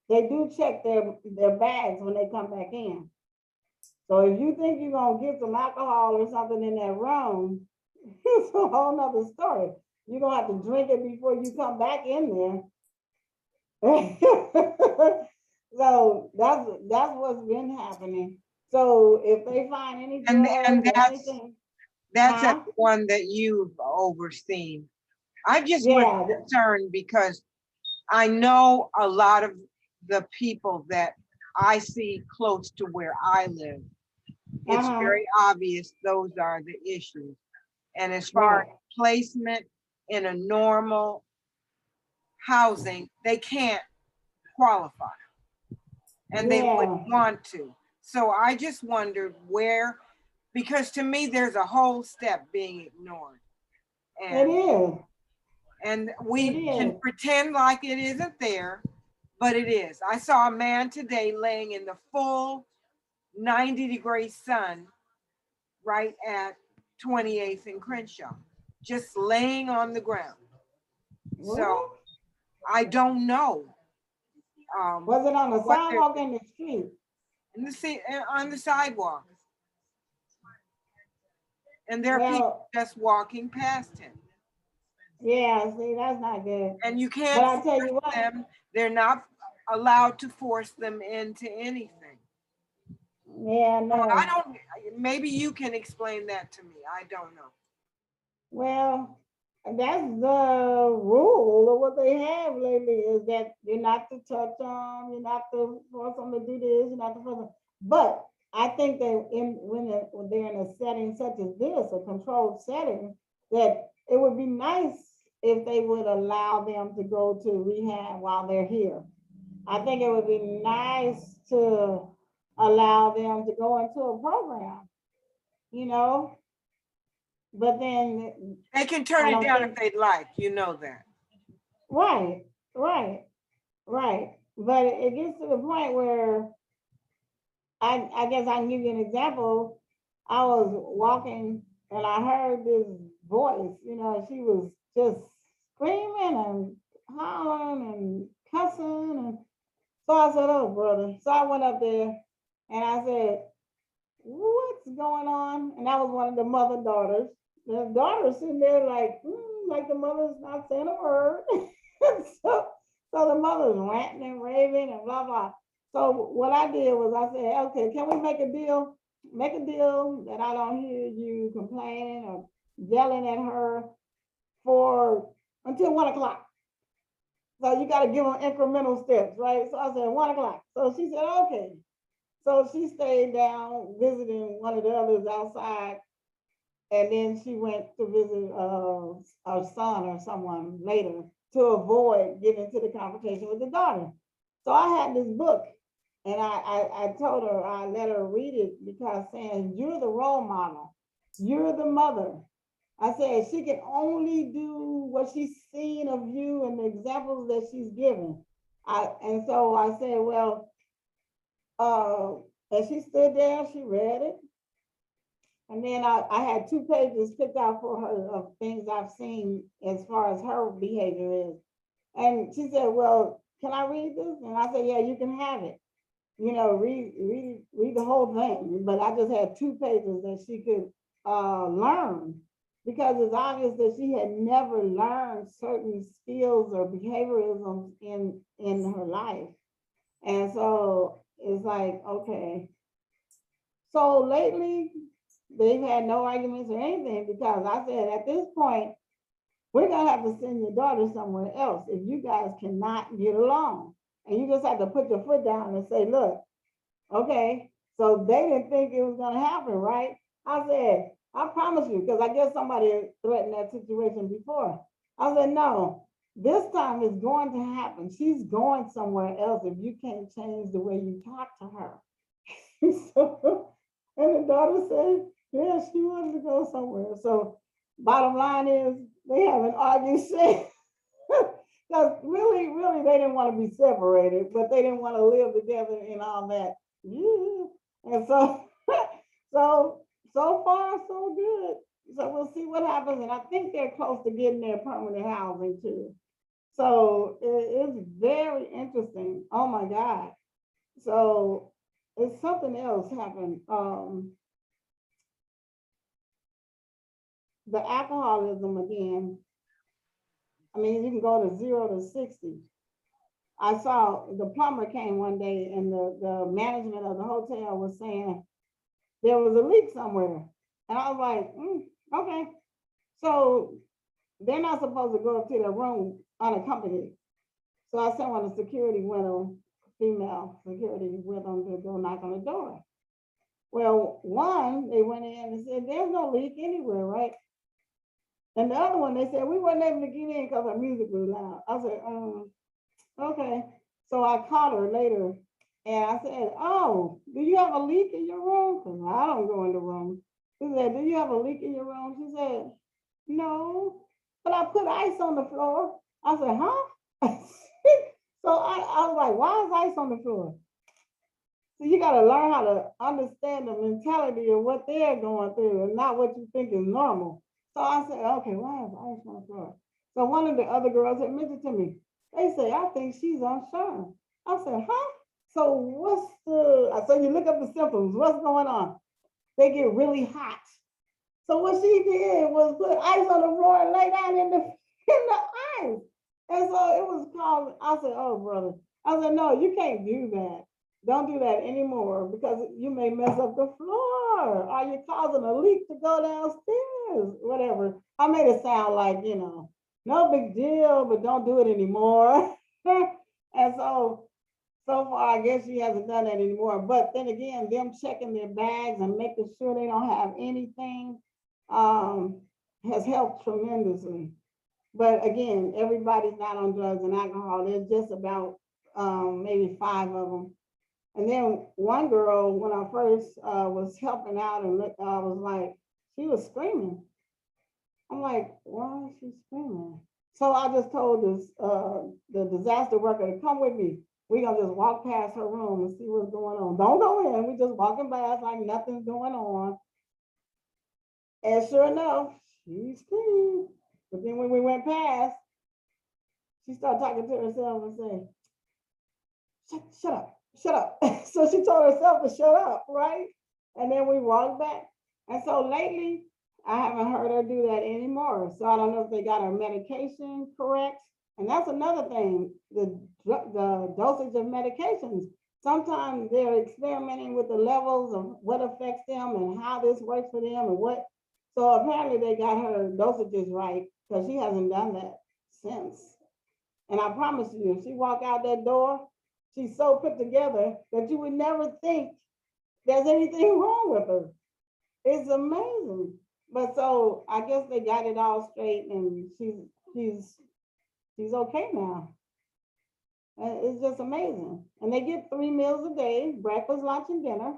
they do check their bags when they come back in. So if you think you're gonna get some alcohol or something in that room, it's a whole nother story. You're gonna have to drink it before you come back in there. So that's what's been happening. So if they find any drugs And or anything, that's a one that you've overseen. I'm just concerned because I know a lot of the people that I see close to where I live. It's very obvious those are the issues. And as far as placement in a normal housing, they can't qualify. And they wouldn't want to. So I just wondered where, because to me, there's a whole step being ignored. And, it is. And we can pretend like it isn't there, but it is. I saw a man today laying in the full 90-degree sun right at 28th and Crenshaw, just laying on the ground. What? So I don't know. Was it on the sidewalk or in the street? On the sidewalk. And there are people just walking past him. Yeah, see, that's not good. And you can't force them. They're not allowed to force them into anything. Yeah, no. I don't, maybe you can explain that to me. I don't know. Well, that's the rule of what they have lately, is that you're not to touch them, you're not to force them to do this, you're not to force them. But I think that when they're in a setting such as this, a controlled setting, that it would be nice if they would allow them to go to rehab while they're here. I think it would be nice to allow them to go into a program, you know? But then they can turn it down if they'd like, you know that. Right. But it gets to the point where I guess I can give you an example. I was walking and I heard this voice, you know, she was just screaming and hollering and cussing. And so I said, oh, brother. So I went up there and I said, what's going on? And that was one of the mother-daughters. The daughter's sitting there like the mother's not saying a word. so the mother's ranting and raving and blah, blah. So what I did was I said, okay, can we make a deal? Make a deal that I don't hear you complaining or yelling at her until 1 o'clock. So you got to give them incremental steps, right? So I said 1 o'clock. So she said, okay. So she stayed down visiting one of the others outside. And then she went to visit her son or someone later to avoid getting into the confrontation with the daughter. So I had this book and I told her, I let her read it because saying, you're the role model. You're the mother. I said, she can only do what she's seen of you and the examples that she's given. And so I said, well, and she stood there, she read it. And then I had 2 pages picked out for her of things I've seen as far as her behavior is. And she said, well, can I read this? And I said, yeah, you can have it. You know, read the whole thing. But I just had 2 pages that she could learn, because it's obvious that she had never learned certain skills or behaviorisms in her life. And so it's like, okay. So lately, they've had no arguments or anything, because I said, at this point, we're going to have to send your daughter somewhere else if you guys cannot get along. And you just have to put your foot down and say, look, okay, so they didn't think it was going to happen, right? I said, I promise you, because I guess somebody threatened that situation before. I said, no, this time it's going to happen. She's going somewhere else if you can't change the way you talk to her. So, and the daughter said, yeah, she wanted to go somewhere. So bottom line is, they haven't argued since. Because really, they didn't want to be separated, but they didn't want to live together and all that. Yeah. And so, so far, so good. So we'll see what happens. And I think they're close to getting their permanent housing too. So it's very interesting. Oh my God. So it's something else happened. The alcoholism again. I mean, you can go to 0 to 60. I saw the plumber came one day and the management of the hotel was saying there was a leak somewhere. And I was like, okay. So they're not supposed to go up to their room unaccompanied. So I sent one of the security with them, female security with them to go knock on the door. Well, one, they went in and said, there's no leak anywhere, right? And the other one, they said, we weren't able to get in because our music was loud. I said, okay. So I called her later and I said, oh, do you have a leak in your room? Because I don't go in the room. She said, do you have a leak in your room? She said, no, but I put ice on the floor. I said, huh? So I was like, why is ice on the floor? So you got to learn how to understand the mentality of what they're going through and not what you think is normal. So I said, okay, why is ice on the floor? So one of the other girls had mentioned to me, they say, I think she's on Sean. I said, huh? So what's so you look up the symptoms, what's going on? They get really hot. So what she did was put ice on the floor and lay down in the ice. And so it was called, I said, oh, brother. I said, no, you can't do that. Don't do that anymore because you may mess up the floor or you're causing a leak to go downstairs, whatever. I made it sound like, no big deal, but don't do it anymore. And so far, I guess she hasn't done that anymore. But then again, them checking their bags and making sure they don't have anything has helped tremendously. But again, everybody's not on drugs and alcohol. There's just about maybe 5 of them. And then one girl, when I first was helping out and was like, she was screaming. I'm like, why is she screaming? So I just told this the disaster worker to come with me. We're gonna just walk past her room and see what's going on. Don't go in. We just walking past like nothing's going on. And sure enough, she screamed. But then when we went past, she started talking to herself and saying, shut up, shut up. So she told herself to shut up, right? And then we walked back. And so lately, I haven't heard her do that anymore. So I don't know if they got her medication correct. And that's another thing, the dosage of medications. Sometimes they're experimenting with the levels of what affects them and how this works for them and what. So apparently they got her dosages right because she hasn't done that since. And I promise you, if she walk out that door, she's so put together that you would never think there's anything wrong with her. It's amazing. But so I guess they got it all straight and she's okay now. And it's just amazing. And they get 3 meals a day, breakfast, lunch, and dinner.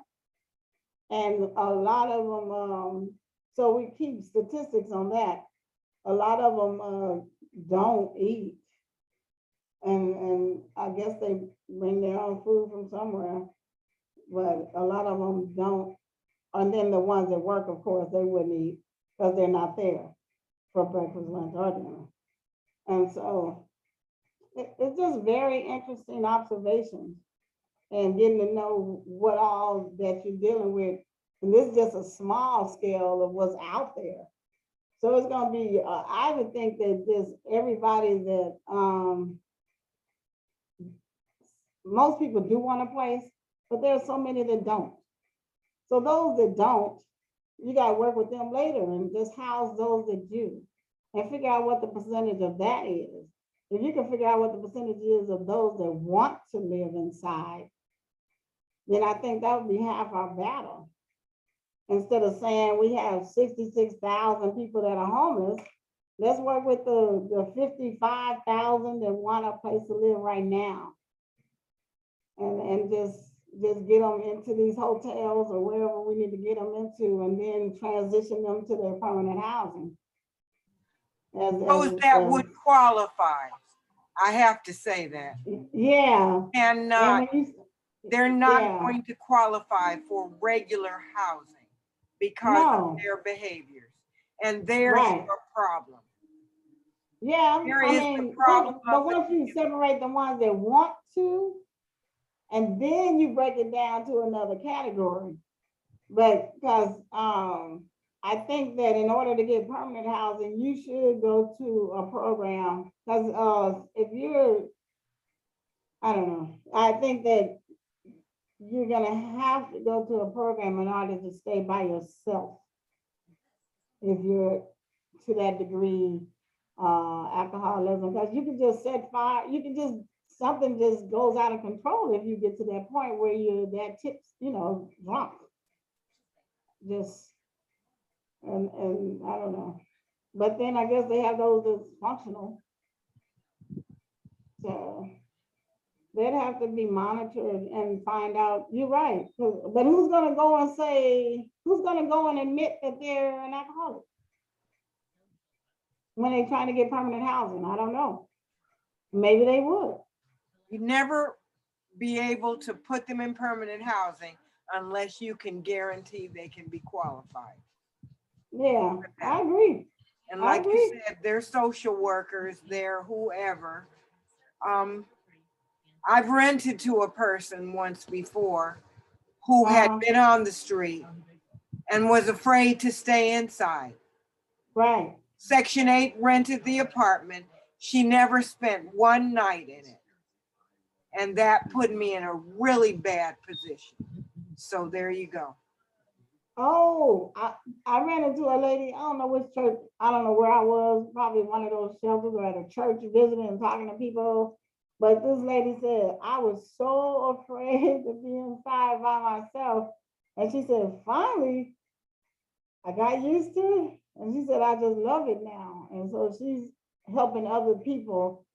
And a lot of them, so we keep statistics on that. A lot of them don't eat. And I guess they bring their own food from somewhere, but a lot of them don't. And then the ones that work, of course, they wouldn't eat because they're not there for breakfast, lunch, or dinner. And so it's just very interesting observations and getting to know what all that you're dealing with. And this is just a small scale of what's out there. So it's going to be, I would think that just everybody that, most people do want a place, but there's so many that don't. So those that don't, you got to work with them later and just house those that do and figure out what the percentage of that is. If you can figure out what the percentage is of those that want to live inside, then I think that would be half our battle. Instead of saying we have 66,000 people that are homeless, let's work with the 55,000 that want a place to live right now. And just get them into these hotels or wherever we need to get them into and then transition them to their permanent housing. Those that would qualify, I have to say that. Yeah. And they're not going to qualify for regular housing because of their behaviors. And there's your problem. Yeah, There I is mean, the problem but once you separate the ones that want to, and then you break it down to another category. But because I think that in order to get permanent housing, you should go to a program. Because if you're, I don't know, I think that you're gonna have to go to a program in order to stay by yourself. If you're to that degree, alcoholism, because you can just set fire, you can just, something just goes out of control if you get to that point where you're that tips, drunk. Just, and I don't know. But then I guess they have those that's functional. So they'd have to be monitored and find out, you're right. But who's gonna go and say, who's gonna go and admit that they're an alcoholic when they're trying to get permanent housing? I don't know. Maybe they would. You never be able to put them in permanent housing unless you can guarantee they can be qualified. Yeah, I agree. And like you said, they're social workers, they're whoever. I've rented to a person once before who had been on the street and was afraid to stay inside. Right. Section 8 rented the apartment. She never spent one night in it. And that put me in a really bad position. So there you go. Oh, I ran into a lady, I don't know which church, I don't know where I was, probably one of those shelters or at a church visiting and talking to people. But this lady said, I was so afraid to be inside by myself. And she said, finally, I got used to it. And she said, I just love it now. And so she's helping other people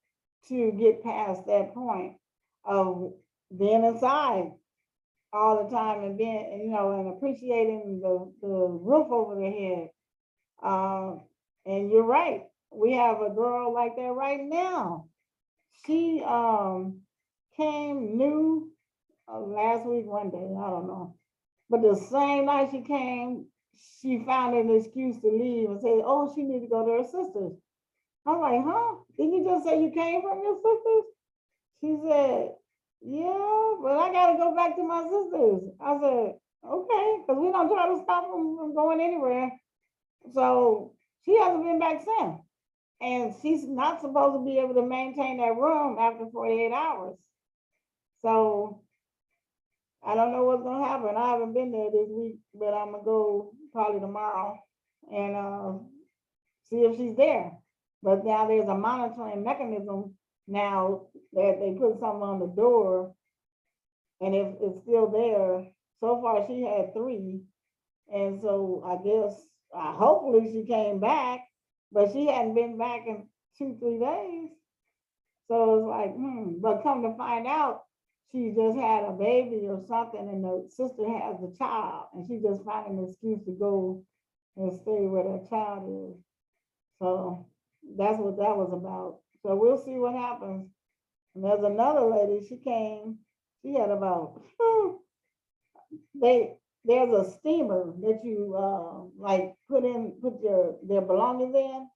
to get past that point of being inside all the time and being, and appreciating the roof over their head. And you're right. We have a girl like that right now. She came new last week, one day, I don't know. But the same night she came, she found an excuse to leave and say, oh, she needs to go to her sister's. I was like, huh? Didn't you just say you came from your sister's? She said, yeah, but I got to go back to my sister's. I said, okay, because we don't try to stop them from going anywhere. So she hasn't been back since. And she's not supposed to be able to maintain that room after 48 hours. So I don't know what's going to happen. I haven't been there this week, but I'm going to go probably tomorrow and see if she's there. But now there's a monitoring mechanism now that they put something on the door, and if it's still there, so far she had 3. And so I guess, hopefully she came back, but she hadn't been back in 2-3 days. So it's like, but come to find out, she just had a baby or something, and the sister has the child, and she just found an excuse to go and stay where that child is. So that's what that was about. So we'll see what happens. And there's another lady, she came, she had about, there's a steamer that you like put their belongings in.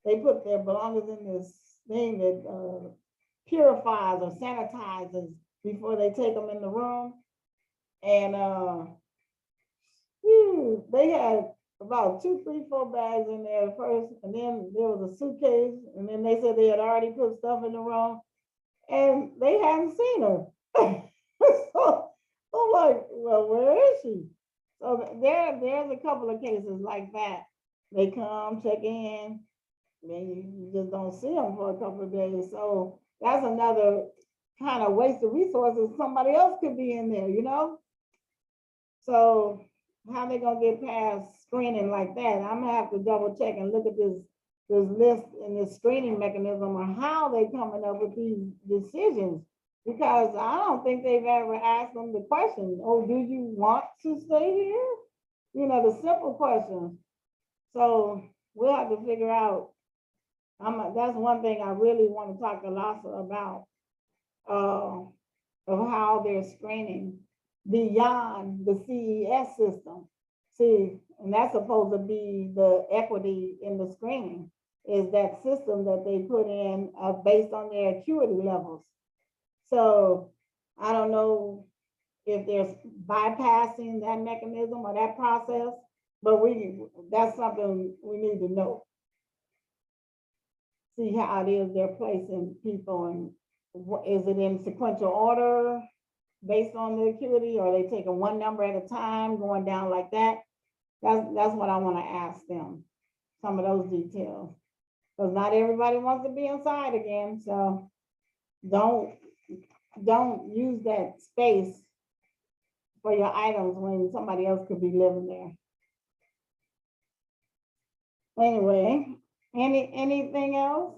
They put their belongings in this thing that purifies or sanitizes before they take them in the room. And they had about 2, 3, 4 bags in there at first, and then there was a suitcase, and then they said they had already put stuff in the room, and they hadn't seen her. So I'm like, well, where is she? So there's a couple of cases like that. They come, check in, then you just don't see them for a couple of days. So that's another kind of waste of resources. Somebody else could be in there, So how they gonna get past screening like that? I'm gonna have to double check and look at this list and this screening mechanism on how they coming up with these decisions, because I don't think they've ever asked them the question, oh, do you want to stay here? The simple questions. So we'll have to figure out. That's one thing I really want to talk to Lassa about, of how they're screening beyond the CES system. See, and that's supposed to be the equity in the screening. is that system that they put in based on their acuity levels. So I don't know if there's bypassing that mechanism or that process, but that's something we need to know. See how it is they're placing people, and is it in sequential order based on the acuity, or are they taking one number at a time, going down like that? That's what I want to ask them, some of those details. Because not everybody wants to be inside again, so don't use that space for your items when somebody else could be living there. Anyway, anything else?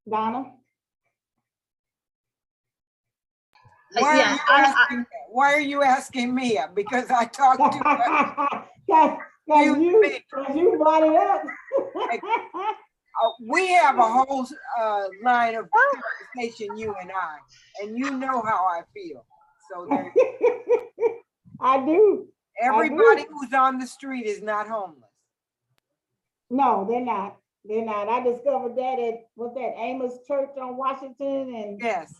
Donna? Why are you asking me? Because I talked to you brought it up. We have a whole line of conversation, you and I, and you know how I feel. So there. I do. Everybody who's on the street is not homeless. No, they're not. They're not. I discovered that at Amos Church on Washington and yes,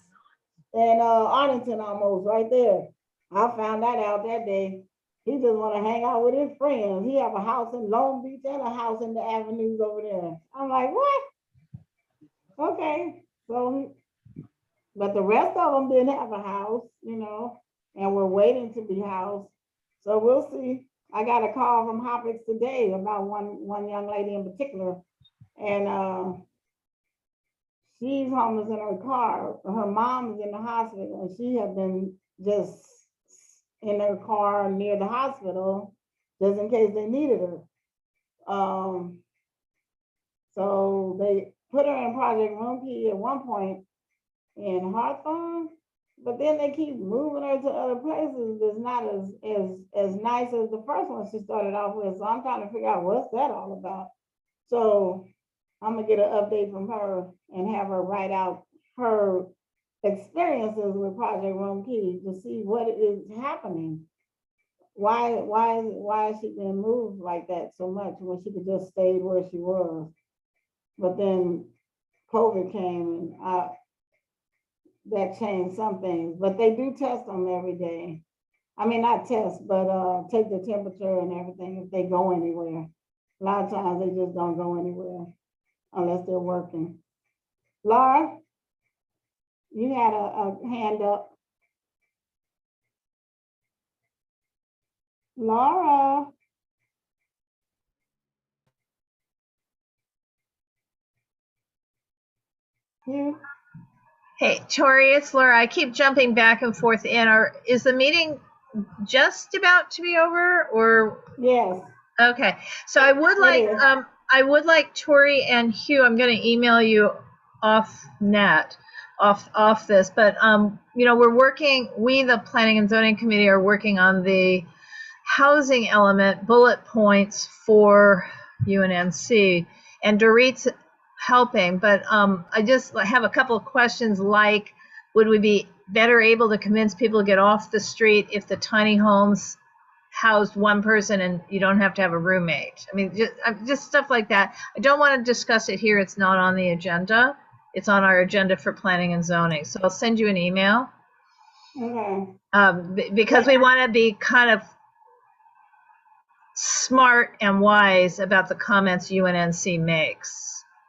and Arlington, almost right there. I found that out that day. He just want to hang out with his friends. He have a house in Long Beach and a house in the avenues over there. I'm like, what? Okay. So, but the rest of them didn't have a house, and we're waiting to be housed. So we'll see. I got a call from Hopkins today about one young lady in particular, and she's homeless in her car. Her mom's in the hospital, and she had been just in her car near the hospital just in case they needed her. So they put her in Project Room Key at one point in Hawthorne, but then they keep moving her to other places that's not as nice as the first one she started off with. So I'm trying to figure out what's that all about. So I'm gonna get an update from her and have her write out her experiences with Project Room Key to see what is happening. Why is she being moved like that so much when she could just stay where she was? But then COVID came and that changed some things. But they do test them every day. I mean, not test, but take the temperature and everything if they go anywhere. A lot of times they just don't go anywhere unless they're working. Laura, you had a hand up. Laura. You. Hey, Tori, it's Laura. I keep jumping back and forth is the meeting just about to be over, or? Yes. Okay. So I would like Tori and Hugh, I'm going to email you off this, but we, the Planning and Zoning Committee, are working on the housing element bullet points for UNNC, and Dorit's helping, but I just have a couple of questions, like, would we be better able to convince people to get off the street if the tiny homes housed one person and you don't have to have a roommate? I mean, just stuff like that. I don't want to discuss it here. It's not on the agenda. It's on our agenda for planning and zoning. So I'll send you an email. Okay. Because we want to be kind of smart and wise about the comments UNNC makes.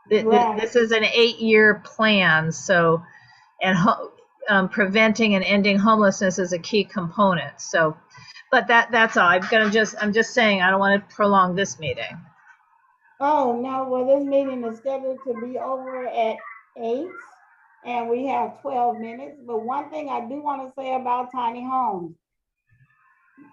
This is an 8-year plan, so, and preventing and ending homelessness is a key component. So, but that's all. I'm just saying, I don't want to prolong this meeting. Oh, no, well, this meeting is scheduled to be over at 8, and we have 12 minutes. But one thing I do want to say about tiny homes,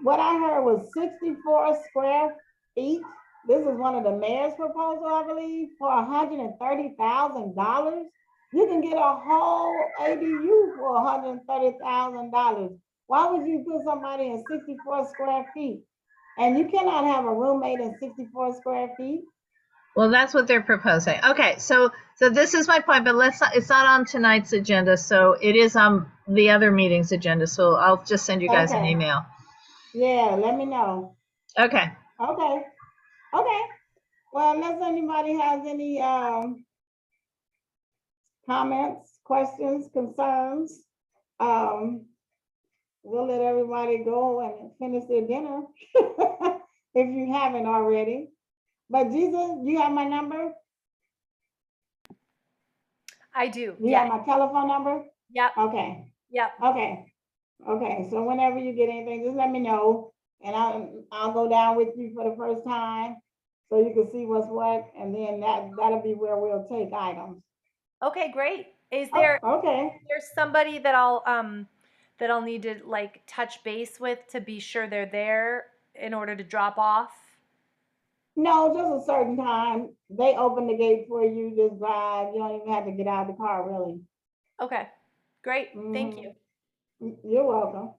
what I heard was 64 square feet. This is one of the mayor's proposal, I believe, for $130,000. You can get a whole ADU for $130,000. Why would you put somebody in 64 square feet? And you cannot have a roommate in 64 square feet. Well, that's what they're proposing. Okay, so this is my point, but it's not on tonight's agenda, so it is on the other meeting's agenda. So I'll just send you guys an email. Yeah, let me know. Okay. Okay. Okay. Well, unless anybody has any comments, questions, concerns, we'll let everybody go and finish their dinner if you haven't already. But Jesus, you have my number? I do. You have my telephone number? Yep. Okay. Yep. Okay. Okay. So whenever you get anything, just let me know, and I'll go down with you for the first time, so you can see what's what, and then that'll be where we'll take items. Okay, great. Is there okay? There's somebody that I'll need to like touch base with to be sure they're there in order to drop off? No, just a certain time. They open the gate for you, just drive. You don't even have to get out of the car, really. Okay, great. Thank you. You're welcome.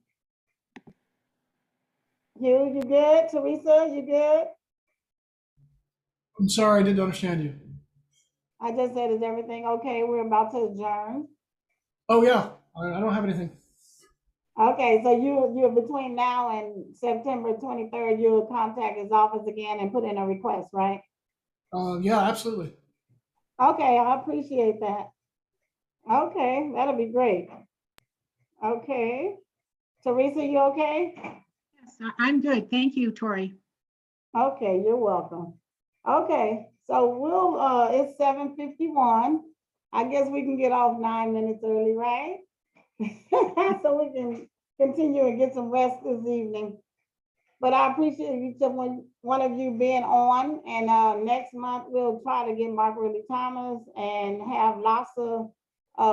You good? Teresa, you good? I'm sorry, I didn't understand you. I just said, is everything okay? We're about to adjourn. Oh, yeah, I don't have anything. Okay, so you're between now and September 23rd, you'll contact his office again and put in a request, right? Yeah, absolutely. Okay, I appreciate that. Okay, that'll be great. Okay. Teresa, you okay? Yes, I'm good. Thank you, Tori. Okay, you're welcome. Okay, so it's 7:51. I guess we can get off 9 minutes early, right? So we can continue and get some rest this evening. But I appreciate each of one of you being on, and next month we'll try to get Mark Ridley Thomas and have Lassa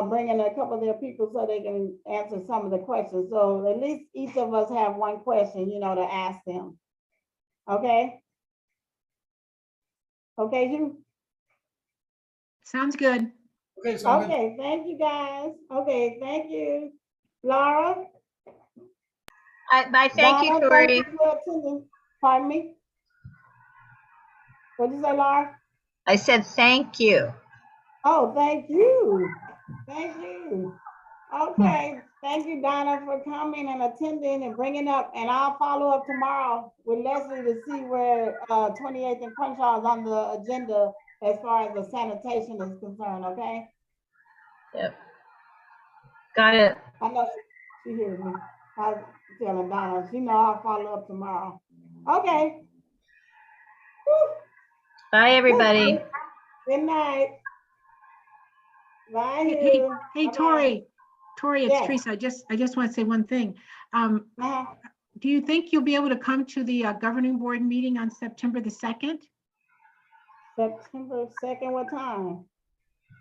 bring in a couple of their people so they can answer some of the questions. So at least each of us have one question, to ask them. Okay? Okay, you? Sounds good. Okay, sounds good. Okay, thank you guys. Okay, thank you. Laura? My thank you, Donna, Tori. thank you for attending. Pardon me? What did you say, Laura? I said thank you. Oh, thank you. Thank you. Okay, thank you, Donna, for coming and attending and bringing up. And I'll follow up tomorrow with Leslie to see where 28th and Crenshaw is on the agenda as far as the sanitation is concerned, okay? Yep. Got it. I know she hears me. I was telling Donna, she know I'll follow up tomorrow. Okay. Whew. Bye, everybody. Good night. Bye. Hey, Tori. Tori, it's Yes. Teresa. I just want to say one thing. Do you think you'll be able to come to the governing board meeting on September the 2nd? September 2nd, what time?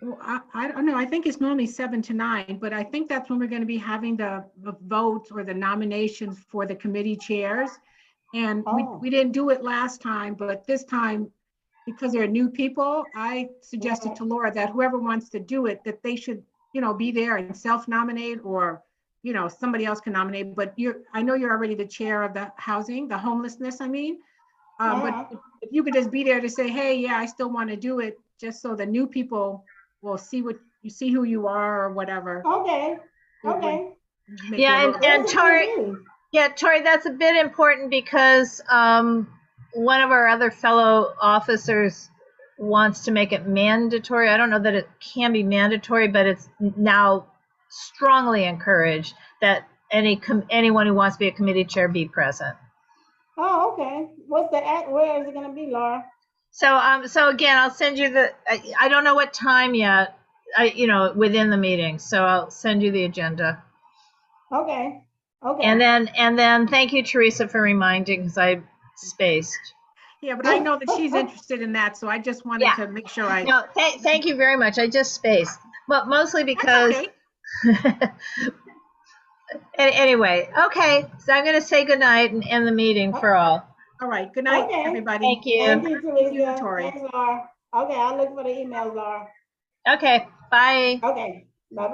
Well, I don't know. I think it's normally 7 to 9, but I think that's when we're going to be having the votes or the nominations for the committee chairs. And we didn't do it last time, but this time, because there are new people, I suggested to Laura that whoever wants to do it, that they should, be there and self-nominate, or, somebody else can nominate. But I know you're already the chair of the homelessness, I mean. But if you could just be there to say, hey, yeah, I still want to do it, just so the new people will see who you are or whatever. Okay. Okay. Yeah, and Tori, Tori, that's a bit important because one of our other fellow officers wants to make it mandatory. I don't know that it can be mandatory, but it's now strongly encouraged that anyone who wants to be a committee chair be present. Oh, okay. Where is it going to be, Laura? So again, Then send you I don't know what time yet, within the meeting. So I'll send you the agenda. Okay. Okay. And then thank you, Teresa, for reminding, because I spaced. Yeah, but I know that she's interested in that, so I just wanted to make sure I. No, thank you very much. I just spaced, but mostly because. Okay. Anyway, okay. So I'm going to say good night and end the meeting for all. All right. Good night, everybody. Thank you. Thank you, Teresa. Thank you, Tori. Thanks, Laura. Okay, I'll look for the emails, Laura. Okay. Bye. Okay.